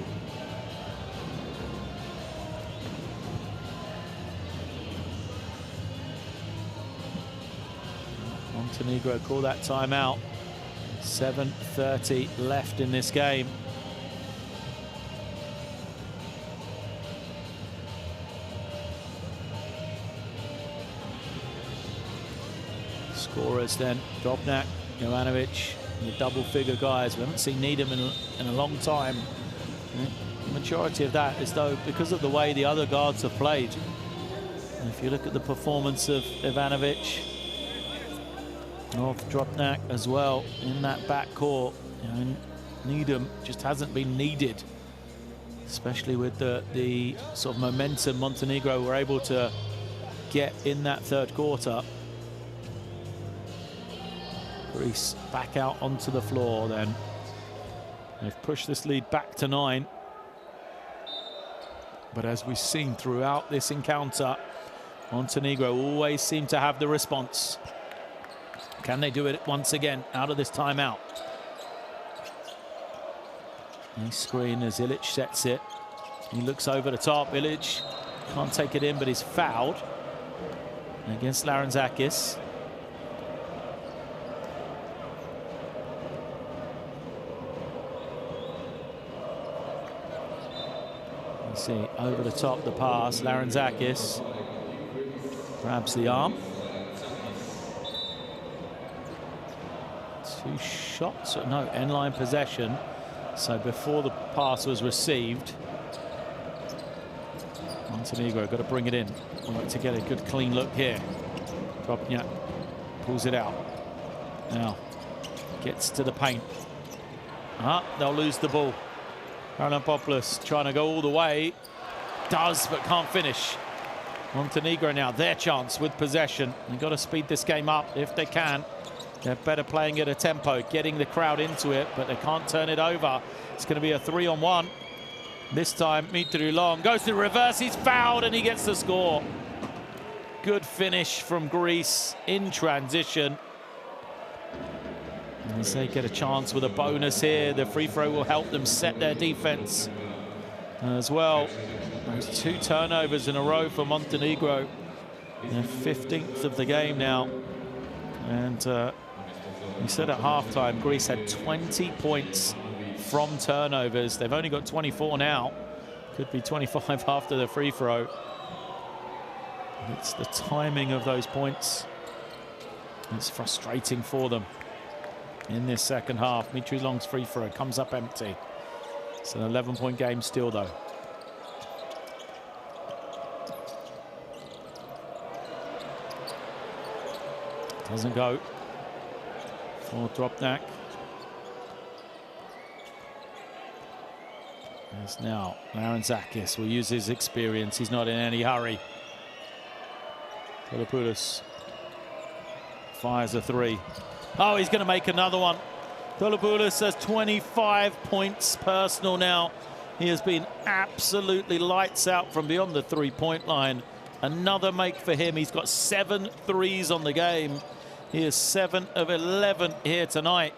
Montenegro call that timeout. 7:30 left in this game. Scorers then, Drobnjak, Jovanovic, the double-figure guys. We haven't seen Needham in a long time. The majority of that is, though, because of the way the other guards have played. And if you look at the performance of Ivanovic, of Drobnjak as well, in that backcourt, you know, Needham just hasn't been needed, especially with the sort of momentum Montenegro were able to get in that third quarter. Greece back out onto the floor then. They've pushed this lead back to 9. But as we've seen throughout this encounter, Montenegro always seem to have the response. Can they do it once again out of this timeout? Nice screen as Ilic sets it. He looks over the top. Ilic can't take it in, but he's fouled against Larentzakis. See, over the top, the pass. Larentzakis grabs the arm. 2 shots, no, end-line possession. So before the pass was received, Montenegro got to bring it in. Want to get a good clean look here. Drobnjak pulls it out. Now gets to the paint. They'll lose the ball. Paranopoulos trying to go all the way. Does, but can't finish. Montenegro now, their chance with possession. They've got to speed this game up if they can. They're better playing at a tempo, getting the crowd into it, but they can't turn it over. It's going to be a 3-on-1. This time, Mitri Long goes to the reverse. He's fouled, and he gets the score. Good finish from Greece in transition. As they get a chance with a bonus here, the free throw will help them set their defense as well. Those 2 turnovers in a row for Montenegro. Their 15th of the game now. And we said at halftime, Greece had 20 points from turnovers. They've only got 24 now. Could be 25 after the free throw. It's the timing of those points. It's frustrating for them. In this second half, Mitri Long's free throw comes up empty. It's an 11-point game still, though. Doesn't go for Drobnjak. There's now Larentzakis will use his experience. He's not in any hurry. Tolopoulos fires a 3. Oh, he's going to make another one. Tolopoulos has 25 points personal now. He has been absolutely lights out from beyond the 3-point line. Another make for him. He's got 7 threes on the game. He is 7 of 11 here tonight.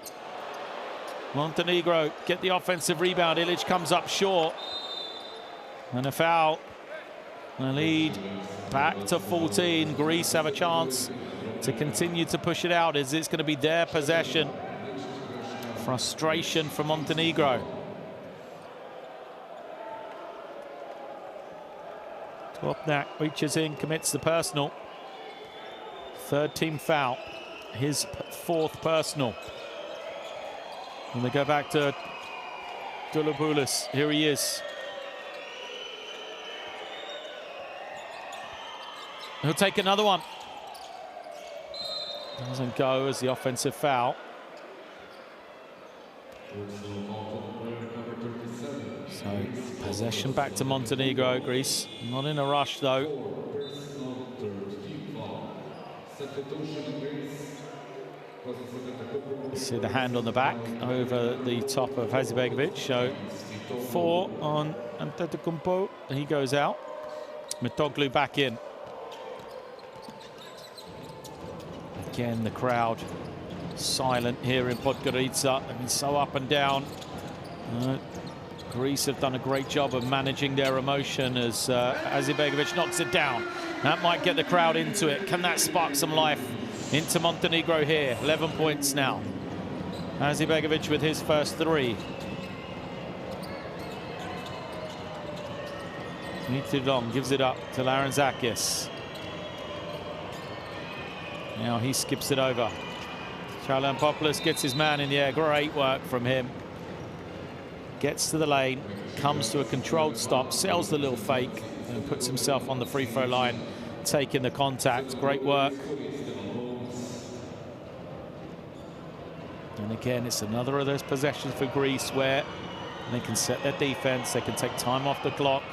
Montenegro get the offensive rebound. Ilic comes up short. And a foul. The lead back to 14. Greece have a chance to continue to push it out as it's going to be their possession. Frustration for Montenegro. Drobnjak reaches in, commits the personal. 3rd team foul. His 4th personal. And they go back to Tolopoulos. Here he is. He'll take another one. Doesn't go as the offensive foul. So possession back to Montenegro. Greece not in a rush though. See the hand on the back over the top of Hazibegovic. So 4 on Antetokounmpo. He goes out. Mitoglu back in. Again, the crowd silent here in Podgorica. They've been so up and down. Greece have done a great job of managing their emotion as Hazibegovic knocks it down. That might get the crowd into it. Can that spark some life into Montenegro here. 11 points now. Hazibegovic with his first 3. Mitrudong gives it up to Larentzakis. Now he skips it over. Charalampopoulos gets his man in the air. Great work from him. Gets to the lane, comes to a controlled stop, sells the little fake, and puts himself on the free throw line, taking the contact. Great work. And again, it's another of those possessions for Greece where they can set their defense, they can take time off the clock,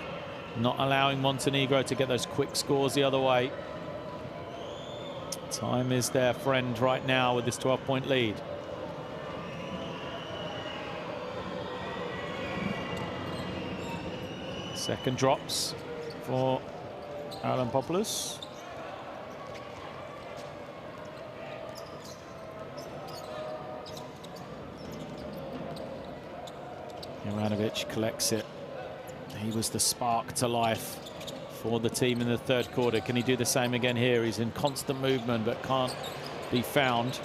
not allowing Montenegro to get those quick scores the other way. Time is their friend right now with this 12-point lead. Second drops for Charalampopoulos. Juranovic collects it. He was the spark to life for the team in the third quarter. Can he do the same again here? He's in constant movement but can't be found.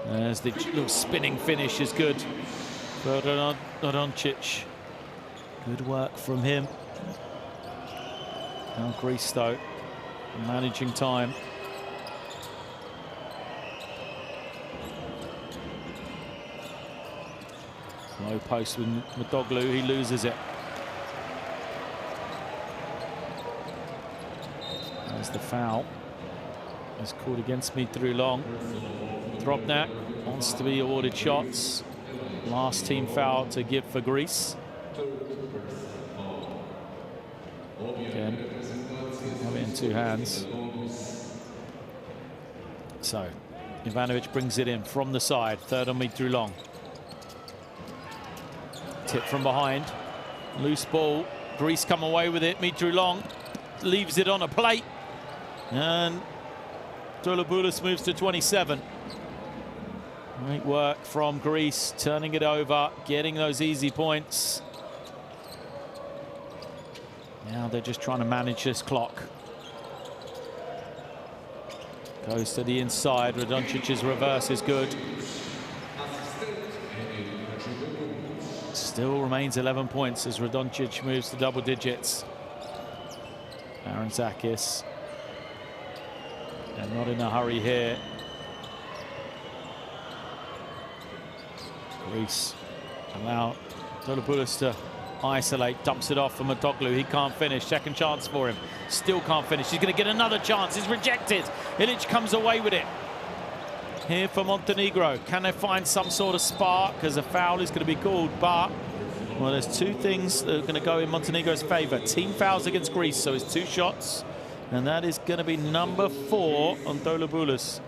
As the little spinning finish is good for Doncic. Good work from him. Now Greece though, managing time. Low post with Madoglu, he loses it. There's the foul. It's called against Mitrudong. Drobnak wants to be awarded shots. Last team foul to give for Greece. Again, have it in 2 hands. So, Ivanovic brings it in from the side. Third on Mitrudong. Tip from behind. Loose ball. Greece come away with it. Mitrudong leaves it on a plate. And Tolopoulos moves to 27. Great work from Greece, turning it over, getting those easy points. Now they're just trying to manage this clock. Goes to the inside. Radoncic's reverse is good. Still remains 11 points as Radoncic moves to double digits. Larentzakis. And not in a hurry here. Greece allow Tolopoulos to isolate, dumps it off for Madoglu. He can't finish. Second chance for him. Still can't finish. He's going to get another chance. He's rejected. Ilic comes away with it. Here for Montenegro. Can they find some sort of spark? Because a foul is going to be called. But, well, there's 2 things that are going to go in Montenegro's favour. Team fouls against Greece, so it's 2 shots. And that is going to be number 4 on Tolopoulos.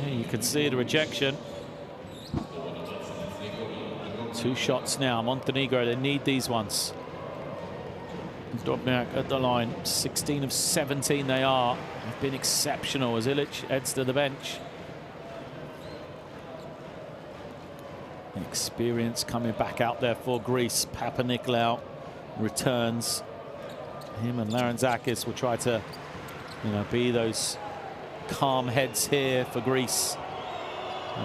You can see the rejection. 2 shots now. Montenegro, they need these ones. Drobnak at the line. 16 of 17 they are. They've been exceptional as Ilic heads to the bench. Experience coming back out there for Greece. Papanikolaou returns. Him and Larentzakis will try to, be those calm heads here for Greece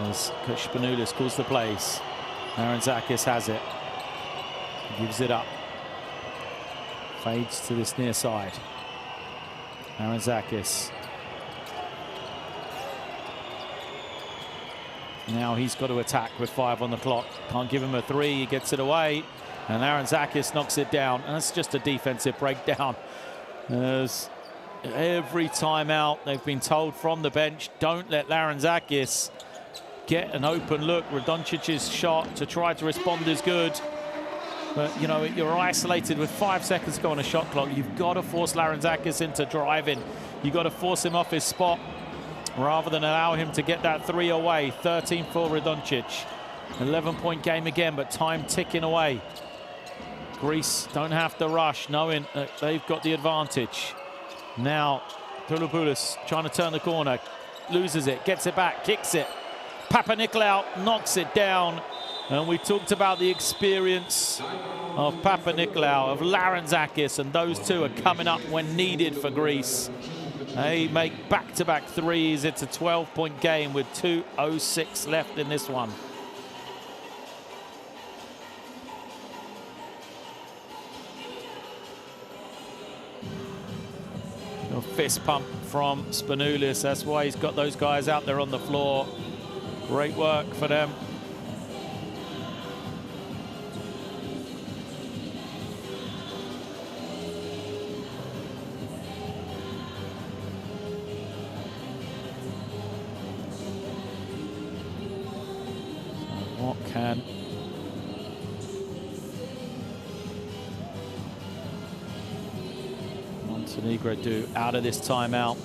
as Coach Spanoulis calls the plays. Larentzakis has it, gives it up, fades to this near side. Larentzakis. Now he's got to attack with 5 on the clock. Can't give him a 3, he gets it away, and Larentzakis knocks it down. And that's just a defensive breakdown. As every time out, they've been told from the bench, don't let Larentzakis get an open look. Radoncic's shot to try to respond is good. But, you're isolated with 5 seconds to go on a shot clock. You've got to force Larentzakis into driving. You've got to force him off his spot rather than allow him to get that 3 away. 13 for Radoncic. 11-point game again, but time ticking away. Greece don't have to rush, knowing that they've got the advantage. Now, Tolopoulos trying to turn the corner, loses it, gets it back, kicks it. Papanikolaou knocks it down. And we talked about the experience of Papanikolaou, of Larentzakis, and those two are coming up when needed for Greece. They make back-to-back threes. It's a 12-point game with 2:06 left in this one. A fist pump from Spanoulis. That's why he's got those guys out there on the floor. Great work for them. So what can Montenegro do out of this timeout?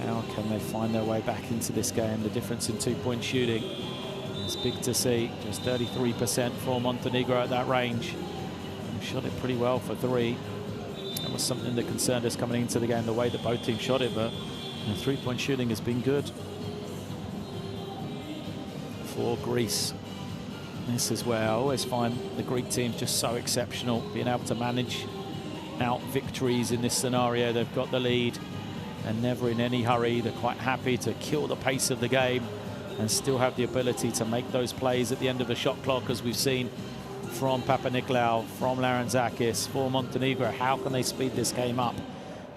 How can they find their way back into this game? The difference in two-point shooting is big to see. Just 33% for Montenegro at that range. They shot it pretty well for three. That was something that concerned us coming into the game, the way that both teams shot it, but the three-point shooting has been good for Greece. This is where I always find the Greek team just so exceptional, being able to manage out victories in this scenario. They've got the lead and never in any hurry. They're quite happy to kill the pace of the game and still have the ability to make those plays at the end of the shot clock, as we've seen from Papanikolaou, from Larentzakis, for Montenegro. How can they speed this game up?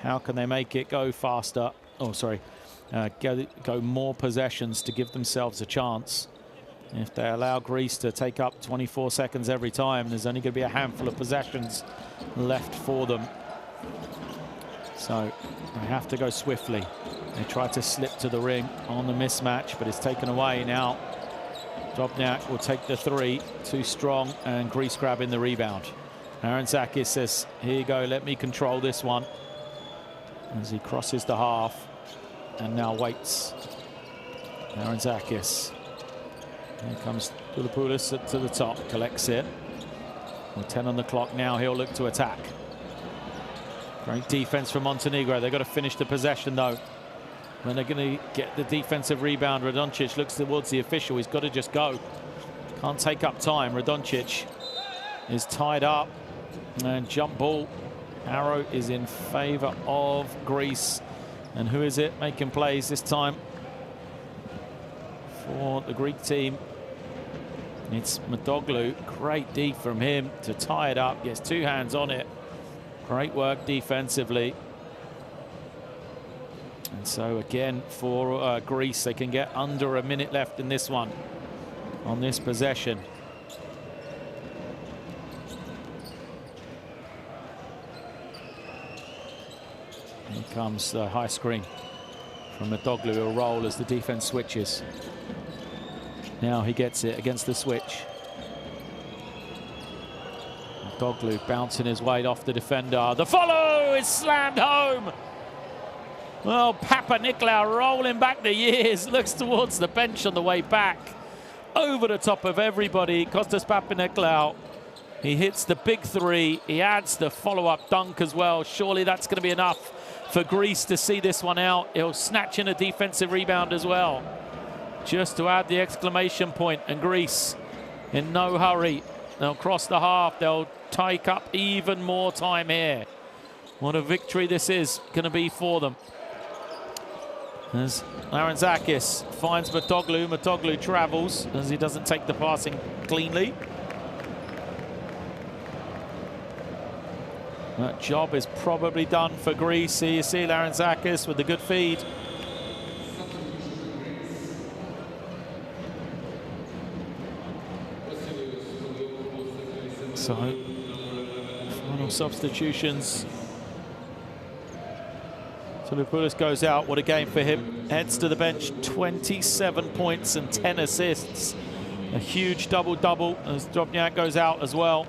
How can they make it go faster? Oh, sorry, go more possessions to give themselves a chance. If they allow Greece to take up 24 seconds every time, there's only going to be a handful of possessions left for them. So they have to go swiftly. They try to slip to the ring on the mismatch, but it's taken away now. Drobniak will take the three, too strong, and Greece grabbing the rebound. Larentzakis says, here you go, let me control this one. As he crosses the half and now waits. Larentzakis. Here comes Koulopoulos to the top, collects it. With 10 on the clock now, he'll look to attack. Great defense from Montenegro. They've got to finish the possession, though. When they're going to get the defensive rebound, Radoncic looks towards the official. He's got to just go. Can't take up time. Radoncic is tied up. And jump ball. Arrow is in favor of Greece. And who is it making plays this time for the Greek team? It's Motoglou. Great D from him to tie it up. Gets two hands on it. Great work defensively. And so again for Greece, they can get under a minute left in this one, on this possession. Here comes the high screen from Motoglou. A roll as the defense switches. Now he gets it against the switch. Motoglou bouncing his weight off the defender. The follow is slammed home. Well, Papanikolaou rolling back the years, looks towards the bench on the way back. Over the top of everybody, Kostas Papanikolaou. He hits the big three. He adds the follow-up dunk as well. Surely that's going to be enough for Greece to see this one out. He'll snatch in a defensive rebound as well, just to add the exclamation point. And Greece in no hurry. They'll cross the half. They'll take up even more time here. What a victory this is going to be for them. As Larentzakis finds Motoglou. Motoglou travels as he doesn't take the passing cleanly. That job is probably done for Greece. Here you see Larentzakis with the good feed. So, final substitutions. Koulopoulos goes out. What a game for him. Heads to the bench. 27 points and 10 assists. A huge double-double as Drobniak goes out as well.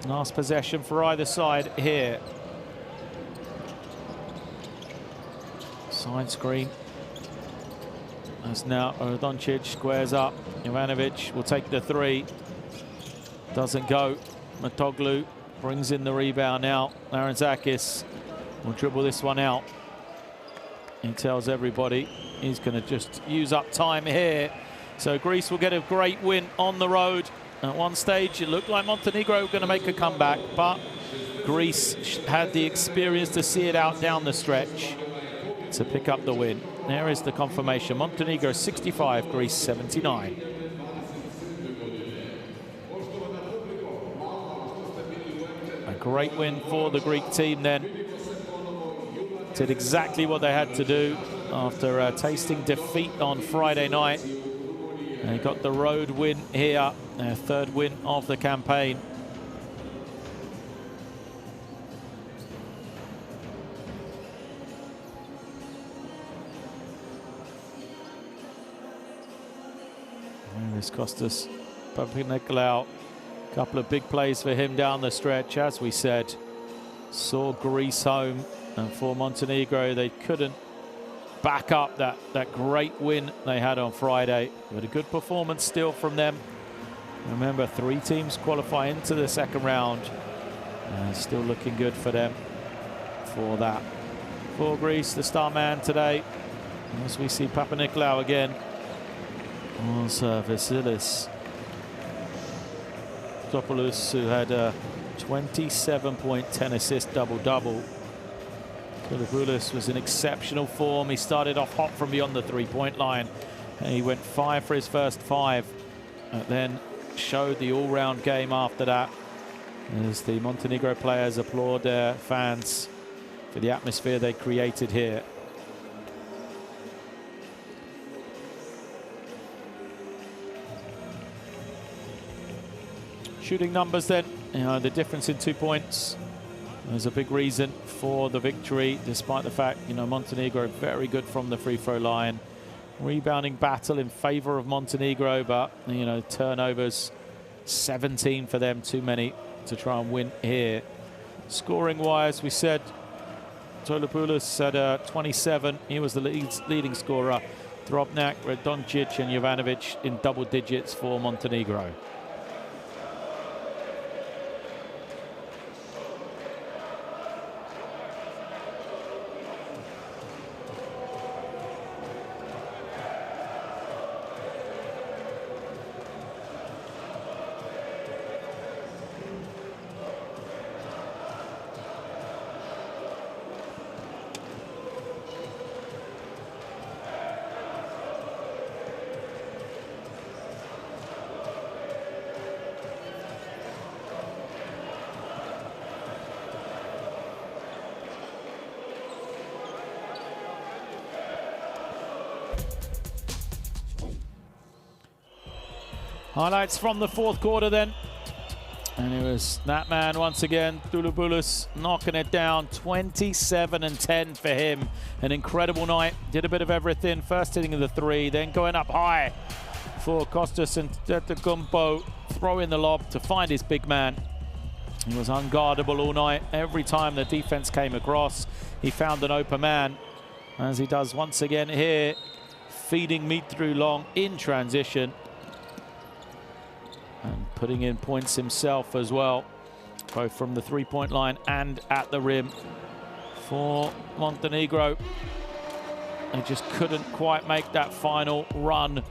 Last possession for either side here. Side screen. As now Radoncic squares up. Ivanovic will take the three. Doesn't go. Motoglou brings in the rebound now. Larentzakis will dribble this one out. He tells everybody he's going to just use up time here. So Greece will get a great win on the road. At one stage, it looked like Montenegro were going to make a comeback, but Greece had the experience to see it out down the stretch to pick up the win. There is the confirmation. Montenegro 65, Greece 79. A great win for the Greek team then. Did exactly what they had to do after tasting defeat on Friday night. They got the road win here, their third win of the campaign. There's Kostas Papanikolaou. A couple of big plays for him down the stretch, as we said. Saw Greece home, and for Montenegro, they couldn't back up that great win they had on Friday. But a good performance still from them. Remember, 3 teams qualify into the second round. Still looking good for them for that. For Greece, the star man today, as we see Papanikolaou again. Also Vasilis Topoulos, who had a 27-point, 10-assist double-double. Topoulos was in exceptional form. He started off hot from beyond the three-point line. And he went 5 for his first 5. And then showed the all-round game after that. As the Montenegro players applaud their fans for the atmosphere they created here. Shooting numbers then, the difference in 2 points was a big reason for the victory, despite the fact, Montenegro very good from the free throw line. Rebounding battle in favor of Montenegro, but, turnovers, 17 for them, too many to try and win here. Scoring-wise, we said Topoulos had 27. He was the leading scorer. Drobnjak, Radoncic and Jovanovic in double digits for Montenegro. Highlights from the fourth quarter then. And it was that man once again, Topoulos, knocking it down. 27 and 10 for him. An incredible night. Did a bit of everything. First hitting of the 3, then going up high for Kostas Antetokounmpo, throwing the lob to find his big man. He was unguardable all night. Every time the defense came across, he found an open man, as he does once again here, feeding meat through long in transition. And putting in points himself as well, both from the three-point line and at the rim for Montenegro. They just couldn't quite make that final run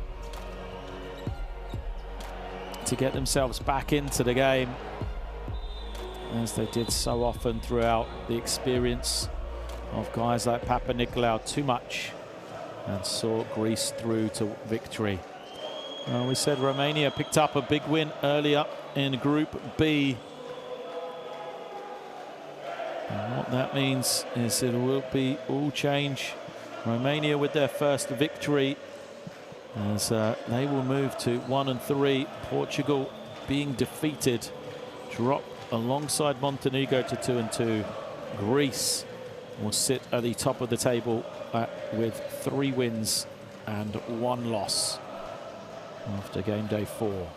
to get themselves back into the game, as they did so often throughout the experience of guys like Papanikolaou too much, and saw Greece through to victory. We said Romania picked up a big win earlier in Group B. And what that means is it will be all change. Romania with their first victory, as they will move to 1 and 3. Portugal being defeated, drop alongside Montenegro to 2 and 2. Greece will sit at the top of the table with 3 wins and 1 loss after game day 4.